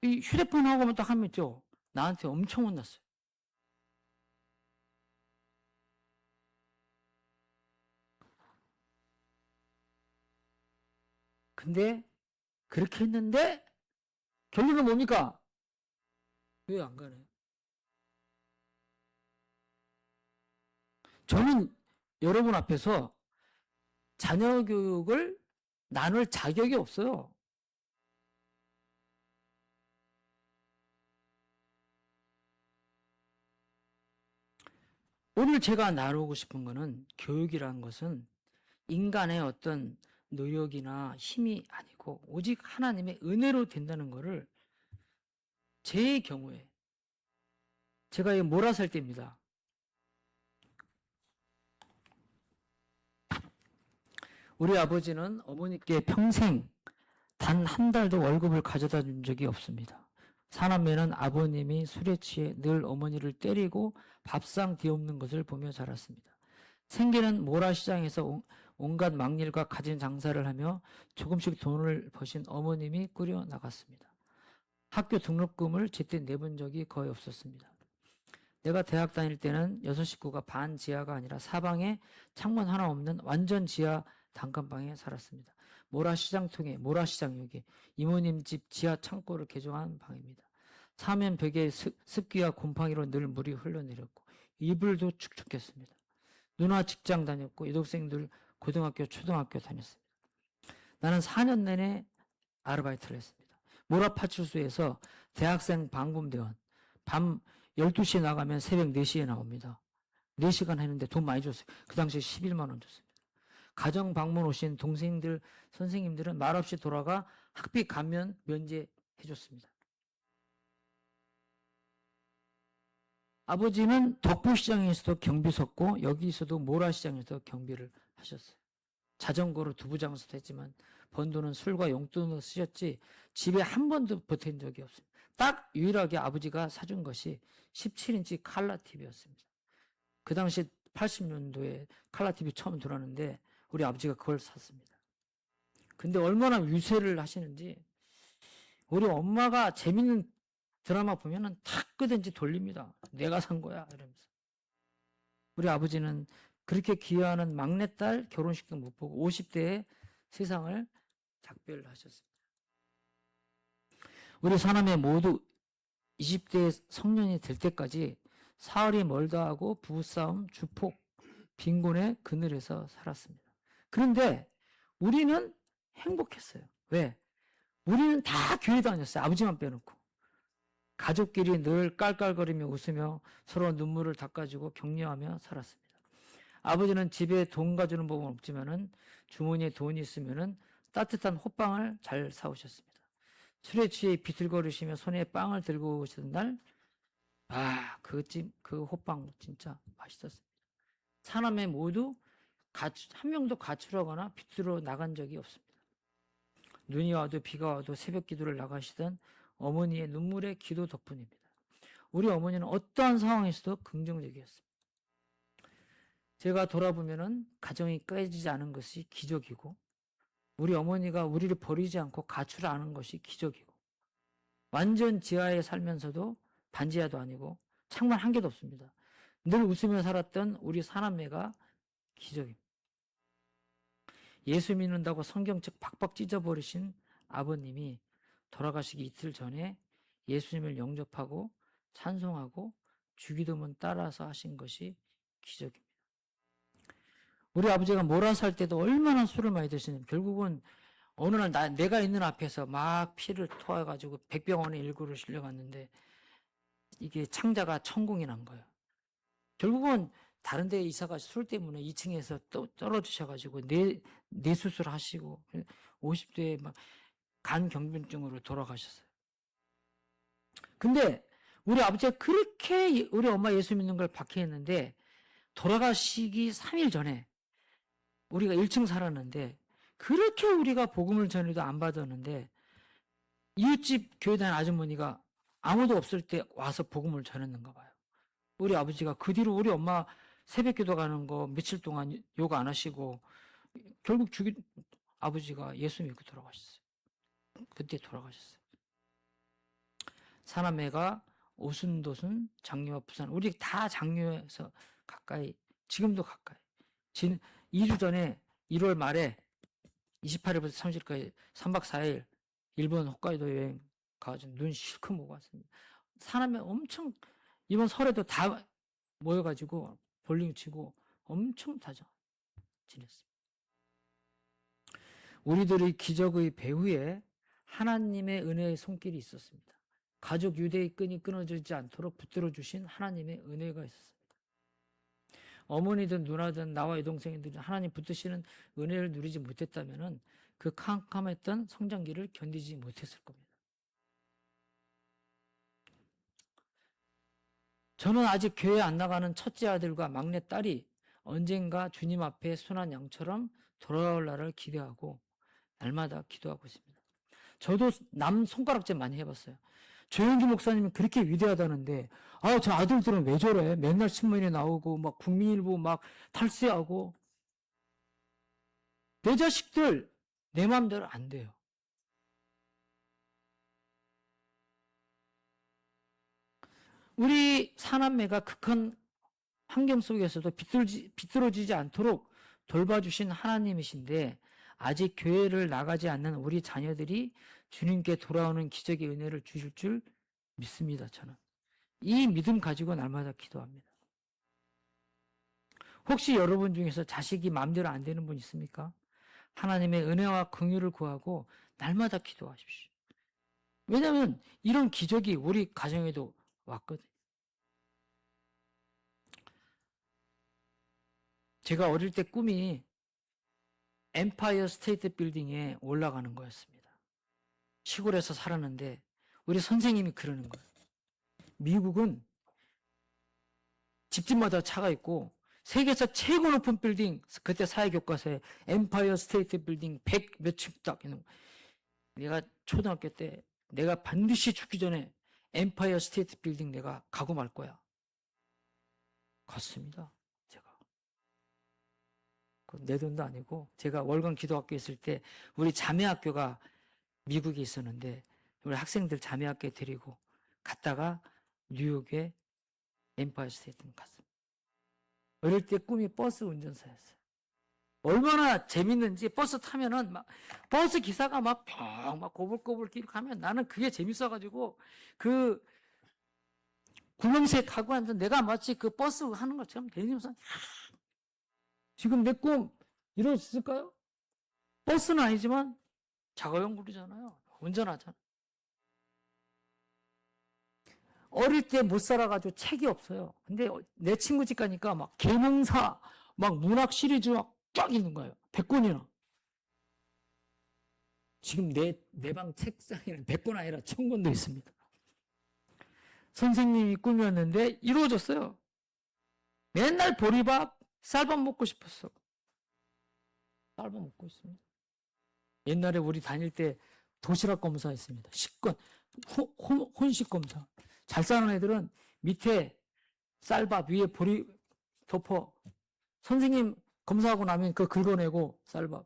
이 휴대폰 하고만 딱 하면 있죠. 나한테 엄청 혼났어요. 근데 그렇게 했는데 결론은 뭡니까? 왜 안 가네? 저는 여러분 앞에서 자녀 교육을 나눌 자격이 없어요. 오늘 제가 나누고 싶은 거는 교육이라는 것은 인간의 어떤 노력이나 힘이 아니고 오직 하나님의 은혜로 된다는 것을 제 경우에 제가 이 몰아살 때입니다. 우리 아버지는 어머니께 평생 단 한 달도 월급을 가져다 준 적이 없습니다. 사남매는 아버님이 술에 취해 늘 어머니를 때리고 밥상 뒤엎는 것을 보며 자랐습니다. 생계는 모라시장에서 온갖 막일과 가진 장사를 하며 조금씩 돈을 버신 어머님이 꾸려 나갔습니다. 학교 등록금을 제때 내본 적이 거의 없었습니다. 내가 대학 다닐 때는 6식구가 반 지하가 아니라 사방에 창문 하나 없는 완전 지하 단칸방에 살았습니다. 모라시장통에 모라시장역에 이모님 집 지하 창고를 개조한 방입니다. 사면 벽에 습기와 곰팡이로 늘 물이 흘러내렸고 이불도 축축했습니다. 누나 직장 다녔고 여동생들 고등학교, 초등학교 다녔습니다. 나는 4년 내내 아르바이트를 했습니다. 모라파출소에서 대학생 방범대원 밤 12시에 나가면 새벽 4시에 나옵니다. 4시간 했는데 돈 많이 줬어요. 그 당시에 11만 원 줬습니다. 가정 방문 오신 동생들, 선생님들은 말없이 돌아가 학비 감면 면제해 줬습니다. 아버지는 덕포시장에서도 경비 섰고 여기서도 모라시장에서 경비를 하셨어요. 자전거로 두부장수도 했지만 번 돈은 술과 용돈으로 쓰셨지 집에 한 번도 보탠 적이 없습니다. 딱 유일하게 아버지가 사준 것이 17인치 칼라 TV였습니다. 그 당시 80년도에 칼라 TV 처음 들어왔는데 우리 아버지가 그걸 샀습니다. 근데 얼마나 유세를 하시는지 우리 엄마가 재밌는 드라마 보면은 탁 끄든지 돌립니다. 내가 산 거야 이러면서. 우리 아버지는 그렇게 귀화하는 막내딸 결혼식도 못 보고 50대에 세상을 작별하셨습니다. 우리 사남매 모두 20대 성년이 될 때까지 사흘이 멀다 하고 부부싸움, 주폭, 빈곤의 그늘에서 살았습니다. 그런데 우리는 행복했어요. 왜? 우리는 다 교회 다녔어요. 아버지만 빼놓고. 가족끼리 늘 깔깔거리며 웃으며 서로 눈물을 닦아주고 격려하며 살았습니다. 아버지는 집에 돈 가주는 법은 없지만은 주머니에 돈이 있으면은 따뜻한 호빵을 잘 사오셨습니다. 술에 취해 비틀거리시며 손에 빵을 들고 오시던 날, 그 호빵 진짜 맛있었습니다. 사남매 모두 한 명도 가출하거나 비틀어 나간 적이 없습니다. 눈이 와도 비가 와도 새벽 기도를 나가시던 어머니의 눈물의 기도 덕분입니다. 우리 어머니는 어떠한 상황에서도 긍정적이었습니다. 제가 돌아보면은 가정이 깨지지 않은 것이 기적이고 우리 어머니가 우리를 버리지 않고 가출하는 것이 기적이고, 완전 지하에 살면서도 반지하도 아니고 창문 한 개도 없습니다. 늘 웃으며 살았던 우리 사남매가 기적입니다. 예수 믿는다고 성경책 박박 찢어버리신 아버님이 돌아가시기 이틀 전에 예수님을 영접하고 찬송하고 주기도문 따라서 하신 것이 기적입니다. 우리 아버지가 몰아서 할 때도 얼마나 술을 많이 드시는지, 결국은 어느 날 내가 있는 앞에서 막 피를 토해가지고 백병원에 일구를 실려갔는데 이게 창자가 천공이 난 거예요. 결국은 다른 데에 이사가 술 때문에 2층에서 또 떨어지셔가지고 뇌수술 하시고 50대에 막 간경변증으로 돌아가셨어요. 근데 우리 아버지가 그렇게 우리 엄마 예수 믿는 걸 박해했는데 돌아가시기 3일 전에 우리가 1층 살았는데 그렇게 우리가 복음을 전해도 안 받았는데 이웃집 교회 다니는 아주머니가 아무도 없을 때 와서 복음을 전했는가 봐요. 우리 아버지가 그 뒤로 우리 엄마 새벽 기도 가는 거 며칠 동안 욕 안 하시고 결국 아버지가 예수 믿고 돌아가셨어요. 그때 돌아가셨어요. 사남매가 오순도순, 장류와 부산, 우리 다 장류에서 가까이, 지금도 가까이. 2주 전에 1월 말에 28일부터 30일까지 3박 4일 일본 홋카이도 여행 가가지고 눈 실컷 먹고 왔습니다. 사람이 엄청, 이번 설에도 다 모여가지고 볼링 치고 엄청 다져 지냈습니다. 우리들의 기적의 배후에 하나님의 은혜의 손길이 있었습니다. 가족 유대의 끈이 끊어지지 않도록 붙들어 주신 하나님의 은혜가 있었습니다. 어머니든 누나든 나와 여동생들이 하나님 붙드시는 은혜를 누리지 못했다면 그 캄캄했던 성장기를 견디지 못했을 겁니다. 저는 아직 교회 안 나가는 첫째 아들과 막내 딸이 언젠가 주님 앞에 순한 양처럼 돌아올 날을 기대하고 날마다 기도하고 있습니다. 저도 남 손가락질 많이 해봤어요. 조영기 목사님은 그렇게 위대하다는데, 저 아들들은 왜 저래? 맨날 신문에 나오고, 막 국민일보 막 탈세하고. 내 자식들, 내 마음대로 안 돼요. 우리 사남매가 극한 환경 속에서도 비뚤어지지 않도록 돌봐주신 하나님이신데, 아직 교회를 나가지 않는 우리 자녀들이 주님께 돌아오는 기적의 은혜를 주실 줄 믿습니다. 저는 이 믿음 가지고 날마다 기도합니다. 혹시 여러분 중에서 자식이 마음대로 안 되는 분 있습니까? 하나님의 은혜와 긍휼을 구하고 날마다 기도하십시오. 왜냐하면 이런 기적이 우리 가정에도 왔거든요. 제가 어릴 때 꿈이 엠파이어 스테이트 빌딩에 올라가는 거였습니다. 시골에서 살았는데 우리 선생님이 그러는 거예요. 미국은 집집마다 차가 있고 세계에서 최고 높은 빌딩, 그때 사회교과서에 엠파이어 스테이트 빌딩 100 몇 층 딱 있는 거. 내가 초등학교 때 내가 반드시 죽기 전에 엠파이어 스테이트 빌딩 내가 가고 말 거야. 갔습니다. 내 돈도 아니고 제가 월간 기도학교에 있을 때 우리 자매학교가 미국에 있었는데 우리 학생들 자매학교에 데리고 갔다가 뉴욕에 엠파이어 스테이트를 갔습니다. 어릴 때 꿈이 버스 운전사였어요. 얼마나 재밌는지 버스 타면은 막 버스 기사가 막 고불고불 끼고 가면 나는 그게 재밌어가지고 그 구멍새 타고 앉아 내가 마치 그 버스 하는 것처럼 대니면서 지금 내 꿈 이루어졌을까요? 버스는 아니지만 자가용구리잖아요. 운전하잖아. 어릴 때 못 살아가지고 책이 없어요. 근데 내 친구 집 가니까 막 계몽사, 막 문학 시리즈 막 쫙 있는 거예요. 100권이나. 지금 내 방 책상에는 100권 아니라 1000권도 있습니다. 선생님이 꿈이었는데 이루어졌어요. 맨날 보리밥, 쌀밥 먹고 싶었어. 쌀밥 먹고 있습니다. 옛날에 우리 다닐 때 도시락 검사 했습니다. 식권, 혼식 검사. 잘 사는 애들은 밑에 쌀밥 위에 보리 덮어. 선생님 검사하고 나면 그거 긁어내고 쌀밥.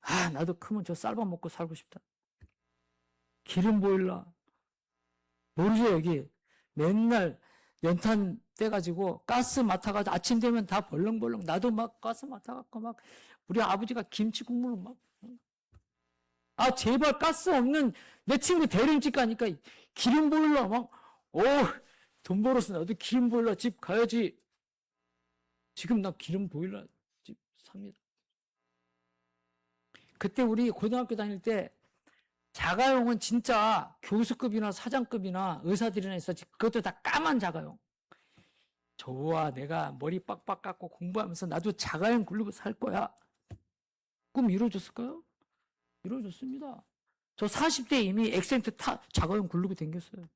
아, 나도 크면 저 쌀밥 먹고 살고 싶다. 기름 보일러. 모르죠, 여기. 맨날 연탄 떼가지고 가스 맡아가지고 아침 되면 다 벌렁벌렁. 나도 막 가스 맡아갖고 막 우리 아버지가 김치 국물을 막. 아, 제발 가스 없는 내 친구 대림집 가니까 기름 보일러 막, 돈 벌었어. 나도 기름 보일러 집 가야지. 지금 나 기름 보일러 집 삽니다. 그때 우리 고등학교 다닐 때 자가용은 진짜 교수급이나 사장급이나 의사들이나 있었지. 그것도 다 까만 자가용. 좋아, 내가 머리 빡빡 깎고 공부하면서 나도 자가용 굴리고 살 거야. 꿈 이루어졌을까요? 이루어졌습니다. 저 40대 이미 엑센트 자가용 굴리고 댕겼어요.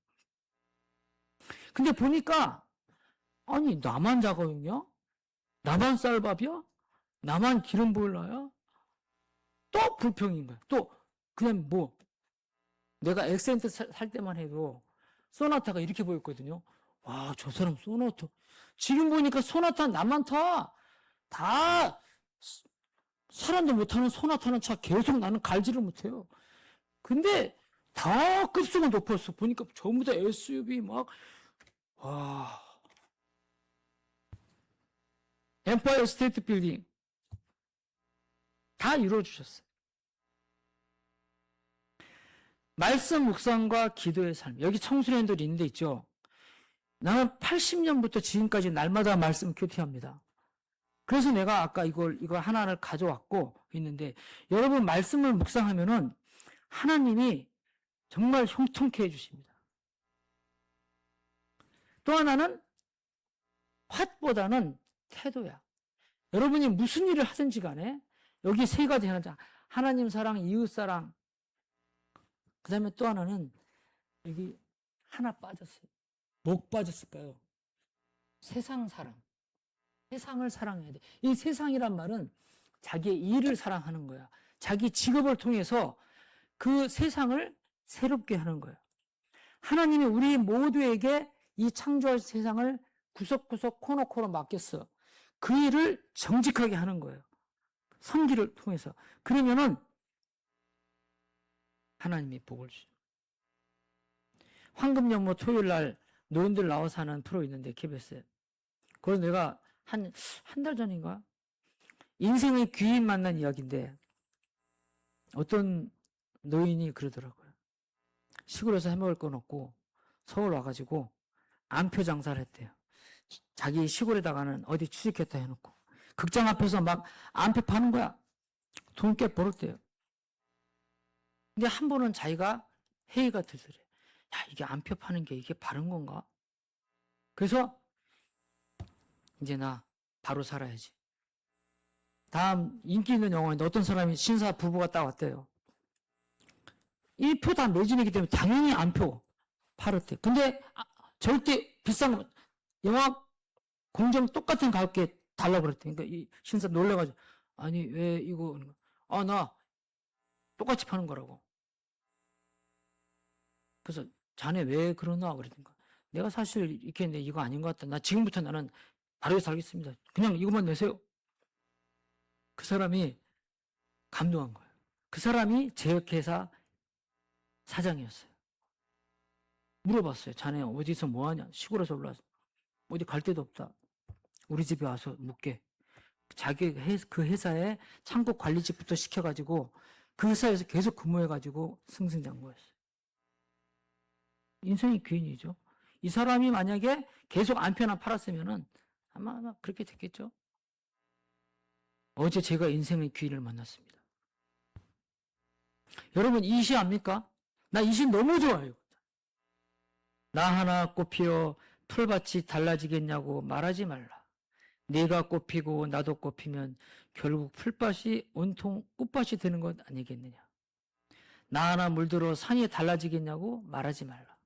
근데 보니까 아니 나만 자가용이야? 나만 쌀밥이야? 나만 기름 보일러야? 또 불평인 거야. 또 그냥 뭐 내가 엑센트 살 때만 해도 소나타가 이렇게 보였거든요. 와, 저 사람 소나타. 지금 보니까 소나타 나만 타. 다 사람도 못 타는 소나타는 차 계속 나는 갈지를 못해요. 근데 다 급수가 높았어. 보니까 전부 다 SUV 막, 와. 엠파이어 스테이트 빌딩 다 이루어주셨어요. 말씀 묵상과 기도의 삶. 여기 청소년들이 있는데 있죠. 나는 80년부터 지금까지 날마다 말씀 큐티합니다. 그래서 내가 아까 이걸 하나를 가져왔고 있는데, 여러분 말씀을 묵상하면은 하나님이 정말 형통케 해주십니다. 또 하나는 팥보다는 태도야. 여러분이 무슨 일을 하든지 간에 여기 세 가지 하나, 하나님 사랑, 이웃 사랑, 그 다음에 또 하나는 여기 하나 빠졌어요. 뭐 빠졌을까요? 세상 사랑. 세상을 사랑해야 돼. 이 세상이란 말은 자기의 일을 사랑하는 거야. 자기 직업을 통해서 그 세상을 새롭게 하는 거야. 하나님이 우리 모두에게 이 창조할 세상을 구석구석 코너코너 맡겼어. 그 일을 정직하게 하는 거예요. 섬기를 통해서. 그러면은 하나님이 복을 주죠. 황금연못 토요일 날 노인들 나와서 하는 프로 있는데 KBS에. 그래서 내가 한 달 전인가 인생의 귀인 만난 이야기인데 어떤 노인이 그러더라고요. 시골에서 해먹을 건 없고 서울 와가지고 안표 장사를 했대요. 자기 시골에다가는 어디 취직했다 해놓고 극장 앞에서 막 안표 파는 거야. 돈 꽤 벌었대요. 근데 한 번은 자기가 회의가 들더래. 야, 이게 안표 파는 게 이게 바른 건가? 그래서 이제 나 바로 살아야지. 다음 인기 있는 영화인데 어떤 사람이 신사 부부가 딱 왔대요. 이 표 다 매진이기 때문에 당연히 안표 팔았대. 근데 절대 비싼 거, 영화 공정 똑같은 가격에 달라고 그랬대. 그러니까 이 신사 놀래가지고 아니 왜 이거 나 똑같이 파는 거라고. 그래서 자네 왜 그러나 그러니까 내가 사실 이렇게 했는데 이거 아닌 것 같다. 나 지금부터 나는 다르게 살겠습니다. 그냥 이것만 내세요. 그 사람이 감동한 거예요. 그 사람이 제약회사 사장이었어요. 물어봤어요. 자네 어디서 뭐하냐? 시골에서 올라와서 어디 갈 데도 없다. 우리 집에 와서 묵게. 자기 그 회사에 창고 관리직부터 시켜가지고 그 회사에서 계속 근무해가지고 승승장구했어요. 인생이 귀인이죠. 이 사람이 만약에 계속 안표나 팔았으면은 아마 그렇게 됐겠죠. 어제 제가 인생의 귀인을 만났습니다. 여러분 이 시 압니까? 나 이 시 너무 좋아요. 나 하나 꽃피어 풀밭이 달라지겠냐고 말하지 말라. 네가 꽃피고 나도 꽃피면 결국 풀밭이 온통 꽃밭이 되는 것 아니겠느냐. 나 하나 물들어 산이 달라지겠냐고 말하지 말라.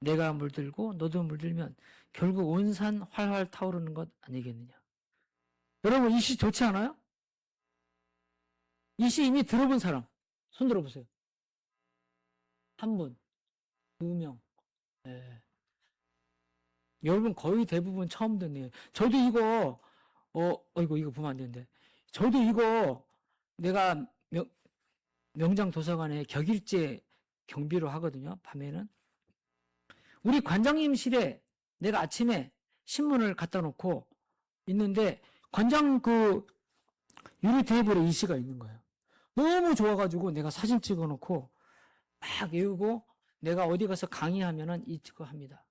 내가 물들고 너도 물들면 결국 온 산 활활 타오르는 것 아니겠느냐. 여러분 이 시 좋지 않아요? 이 시 이미 들어본 사람 손 들어보세요. 한 분, 두 명. 네. 여러분 거의 대부분 처음 듣네요. 저도 이거 이거 보면 안 되는데 저도 이거 내가 명장 도서관에 격일제 경비로 하거든요. 밤에는. 우리 관장님실에 내가 아침에 신문을 갖다 놓고 있는데 관장 그 유리 테이블에 이 시가 있는 거예요. 너무 좋아가지고 내가 사진 찍어 놓고 막 외우고 내가 어디 가서 강의하면은 이거 합니다.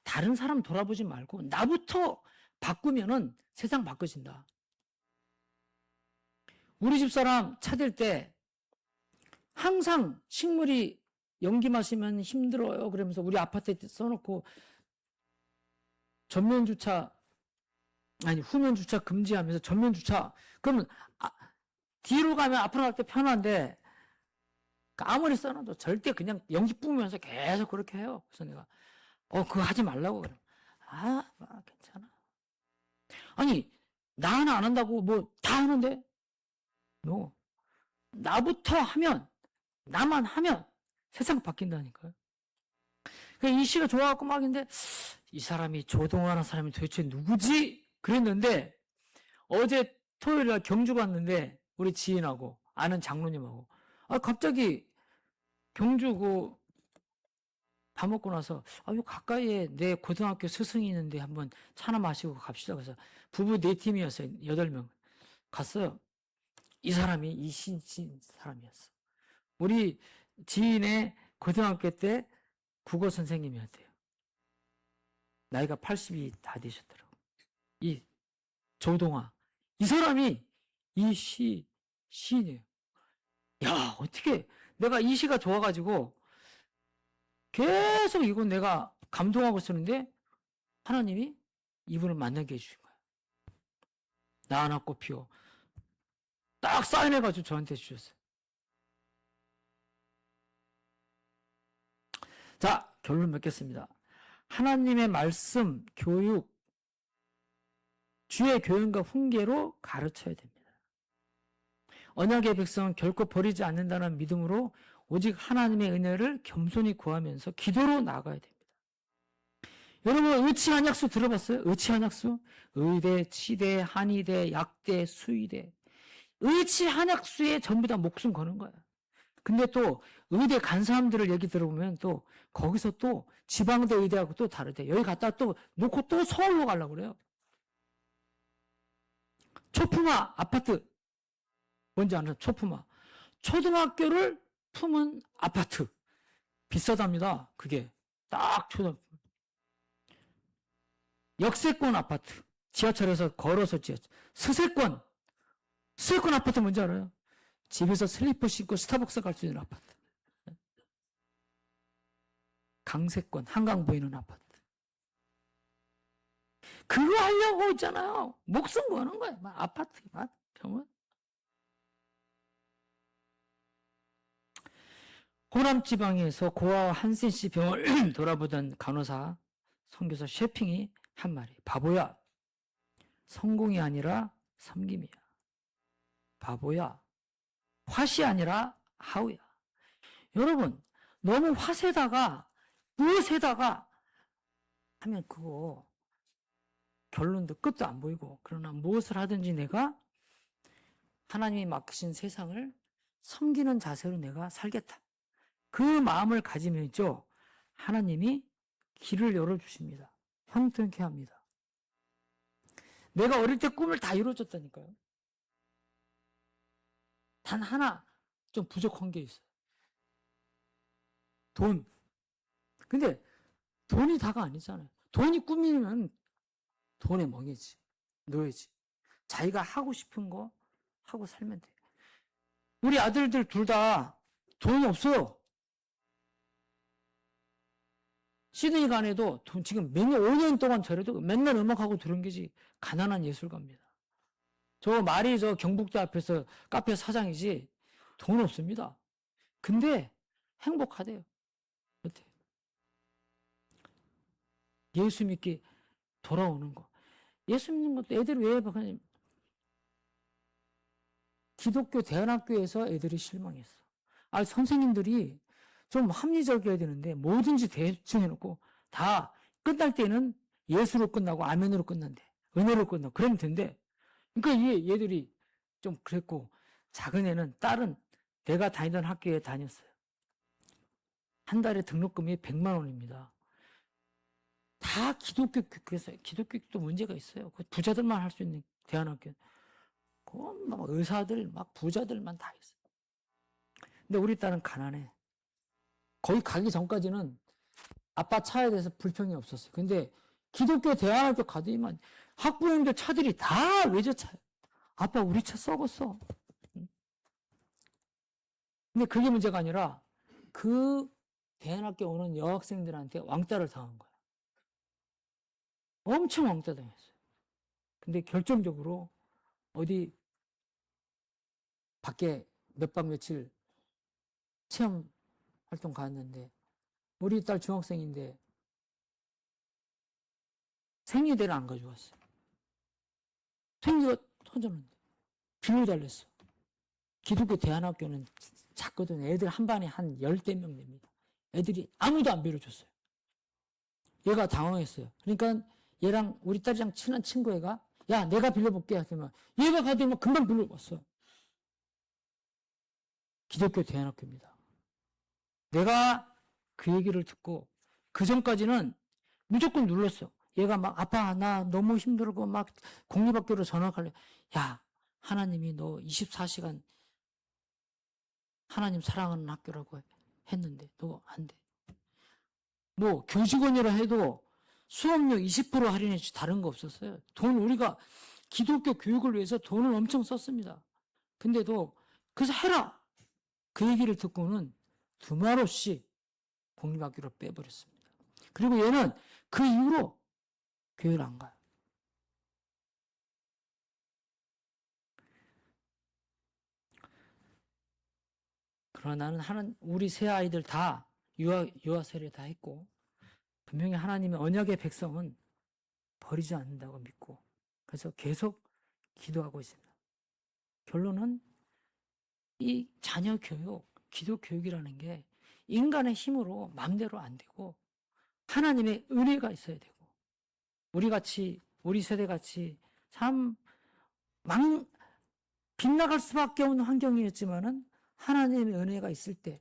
다른 사람 돌아보지 말고 나부터 바꾸면은 세상 바꿔진다. 우리 집사람 차댈 때 항상 식물이 연기 마시면 힘들어요. 그러면서 우리 아파트에 써놓고 후면 주차 금지하면서 전면 주차. 그러면 뒤로 가면 앞으로 갈 때 편한데 아무리 써놔도 절대 그냥 연기 뿜으면서 계속 그렇게 해요. 그래서 내가 그거 하지 말라고 그래. 괜찮아. 아니 나 하나 안 한다고 뭐 다 하는데 나부터 하면 나만 하면 세상 바뀐다니까요. 이 시가 좋아갖고 막인데 이 사람이 조동하는 사람이 도대체 누구지? 그랬는데 어제 토요일날 경주 갔는데 우리 지인하고 아는 장로님하고 갑자기 경주 밥 먹고 나서 요 가까이에 내 고등학교 스승이 있는데 한번 차나 마시고 갑시다. 그래서 부부 4팀이었어요. 8명 갔어요. 이 사람이 이신 사람이었어. 우리 지인의 고등학교 때 국어 선생님이었대요. 나이가 80이 다 되셨더라고. 이 조동아. 이 사람이 이 시인이에요. 야, 어떻게 내가 이 시가 좋아가지고 계속 이건 내가 감동하고 쓰는데 하나님이 이분을 만나게 해주신 거예요. 나 하나 꽃피워. 딱 사인해가지고 저한테 주셨어요. 자, 결론 맺겠습니다. 하나님의 말씀, 교육, 주의 교훈과 훈계로 가르쳐야 됩니다. 언약의 백성은 결코 버리지 않는다는 믿음으로 오직 하나님의 은혜를 겸손히 구하면서 기도로 나아가야 됩니다. 여러분 의치한약수 들어봤어요? 의치한약수? 의대, 치대, 한의대, 약대, 수의대. 의치한약수에 전부 다 목숨 거는 거야. 근데 또 의대 간 사람들을 얘기 들어보면 또 거기서 또 지방대 의대하고 또 다르대. 여기 갔다 또 놓고 또 서울로 가려고 그래요. 초품화 아파트. 뭔지 아세요? 초품화. 초등학교를 품은 아파트. 비싸답니다. 그게. 딱 초등학교. 역세권 아파트. 지하철에서 걸어서 스세권. 스세권 아파트 뭔지 알아요? 집에서 슬리퍼 신고 스타벅스 갈 수 있는 아파트. 강세권, 한강 보이는 아파트. 그거 하려고 있잖아요. 목숨 거는 거야. 아파트, 병원. 호남 지방에서 고아와 한센시 병원을 돌아보던 간호사, 선교사 셰핑이 한 말이 바보야. 성공이 아니라 섬김이야. 바보야. 화시 아니라 하우야. 여러분 너무 화세다가 무엇에다가 하면 그거 결론도 끝도 안 보이고 그러나 무엇을 하든지 내가 하나님이 맡기신 세상을 섬기는 자세로 내가 살겠다. 그 마음을 가지면 있죠. 하나님이 길을 열어주십니다. 형통케 합니다. 내가 어릴 때 꿈을 다 이루어졌다니까요. 단 하나 좀 부족한 게 있어요. 돈. 근데 돈이 다가 아니잖아요. 돈이 꿈이면 돈에 멍해지. 놓여지. 자기가 하고 싶은 거 하고 살면 돼. 우리 아들들 둘 다 돈이 없어요. 시드니가 안 해도 돈 지금 몇 년, 5년 동안 저래도 맨날 음악하고 들은 게지 가난한 예술가입니다. 저 말이 저 경북대 앞에서 카페 사장이지 돈 없습니다. 근데 행복하대요. 어때? 예수 믿기 돌아오는 거. 예수 믿는 것도 애들이 왜 그냥 기독교 대안학교에서 애들이 실망했어. 선생님들이 좀 합리적이어야 되는데 뭐든지 대충 해놓고 다 끝날 때는 예수로 끝나고 아멘으로 끝난대. 은혜로 끝나고 그러면 된대. 그러니까 얘들이 좀 그랬고 작은 애는, 딸은 내가 다니던 학교에 다녔어요. 한 달에 등록금이 100만 원입니다. 다 기독교 교회에서 기독교도 문제가 있어요. 그 부자들만 할 수 있는 대안학교. 막 의사들, 막 부자들만 다 있어요. 근데 우리 딸은 가난해. 거기 가기 전까지는 아빠 차에 대해서 불평이 없었어요. 근데 기독교 대안학교 가더니만 학부형들 차들이 다 외제차예요. 아빠 우리 차 썩었어. 근데 그게 문제가 아니라 그 대안학교 오는 여학생들한테 왕따를 당한 거야. 엄청 왕따 당했어요. 근데 결정적으로 어디 밖에 몇 박 며칠 체험 활동 갔는데 우리 딸 중학생인데 생리대를 안 가져왔어요. 생리가 터졌는데 빌로 달랬어. 기독교 대안학교는 작거든. 애들 한 반에 한 10명 됩니다. 애들이 아무도 안 빌어줬어요. 얘가 당황했어요. 그러니까 얘랑 우리 딸이랑 친한 친구 애가 야 내가 빌려볼게 하더니 얘가 가더니 금방 빌려왔어. 기독교 대안학교입니다. 내가 그 얘기를 듣고 그 전까지는 무조건 눌렀어. 얘가 막 아빠 나 너무 힘들고 막 공립학교로 전학할래. 야 하나님이 너 24시간 하나님 사랑하는 학교라고 했는데 너 안 돼. 뭐 교직원이라 해도 수업료 20% 할인해주지 다른 거 없었어요. 돈 우리가 기독교 교육을 위해서 돈을 엄청 썼습니다. 근데도 그래서 해라. 그 얘기를 듣고는 두말없이 공립학교로 빼버렸습니다. 그리고 얘는 그 이후로 교회를 안 가요. 그러나 나는 우리 세 아이들 다 유아 세례 다 했고 분명히 하나님의 언약의 백성은 버리지 않는다고 믿고 그래서 계속 기도하고 있습니다. 결론은 이 자녀 교육, 기도 교육이라는 게 인간의 힘으로 마음대로 안 되고 하나님의 은혜가 있어야 되고 우리 세대같이 참 빗나갈 수밖에 없는 환경이었지만은 하나님의 은혜가 있을 때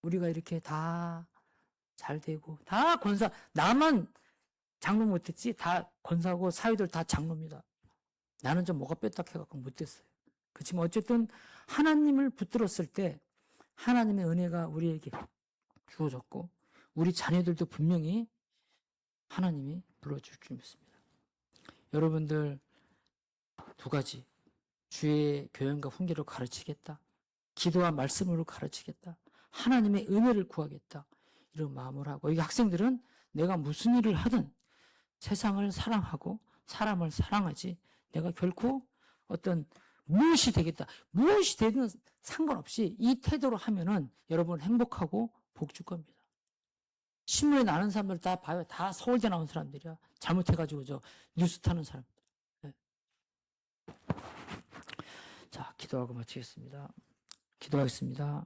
우리가 이렇게 다 잘 되고 다 권사 나만 장로 못했지 다 권사고 사위들 다 장로입니다. 나는 좀 뭐가 뺐다해갖고 못했어요. 그렇지만 어쨌든 하나님을 붙들었을 때 하나님의 은혜가 우리에게 주어졌고 우리 자녀들도 분명히 하나님이 불러줄 줄 믿습니다. 여러분들 두 가지 주의 교양과 훈계를 가르치겠다. 기도와 말씀으로 가르치겠다. 하나님의 은혜를 구하겠다. 이런 마음을 하고 이 학생들은 내가 무슨 일을 하든 세상을 사랑하고 사람을 사랑하지 내가 결코 어떤 무엇이 되겠다. 무엇이 되든 상관없이 이 태도로 하면은 여러분 행복하고 복 줄 겁니다. 신문에 나는 사람들 다 봐요. 다 서울대 나온 사람들이야. 잘못해가지고 저 뉴스 타는 사람들. 네. 자, 기도하고 마치겠습니다. 기도하겠습니다.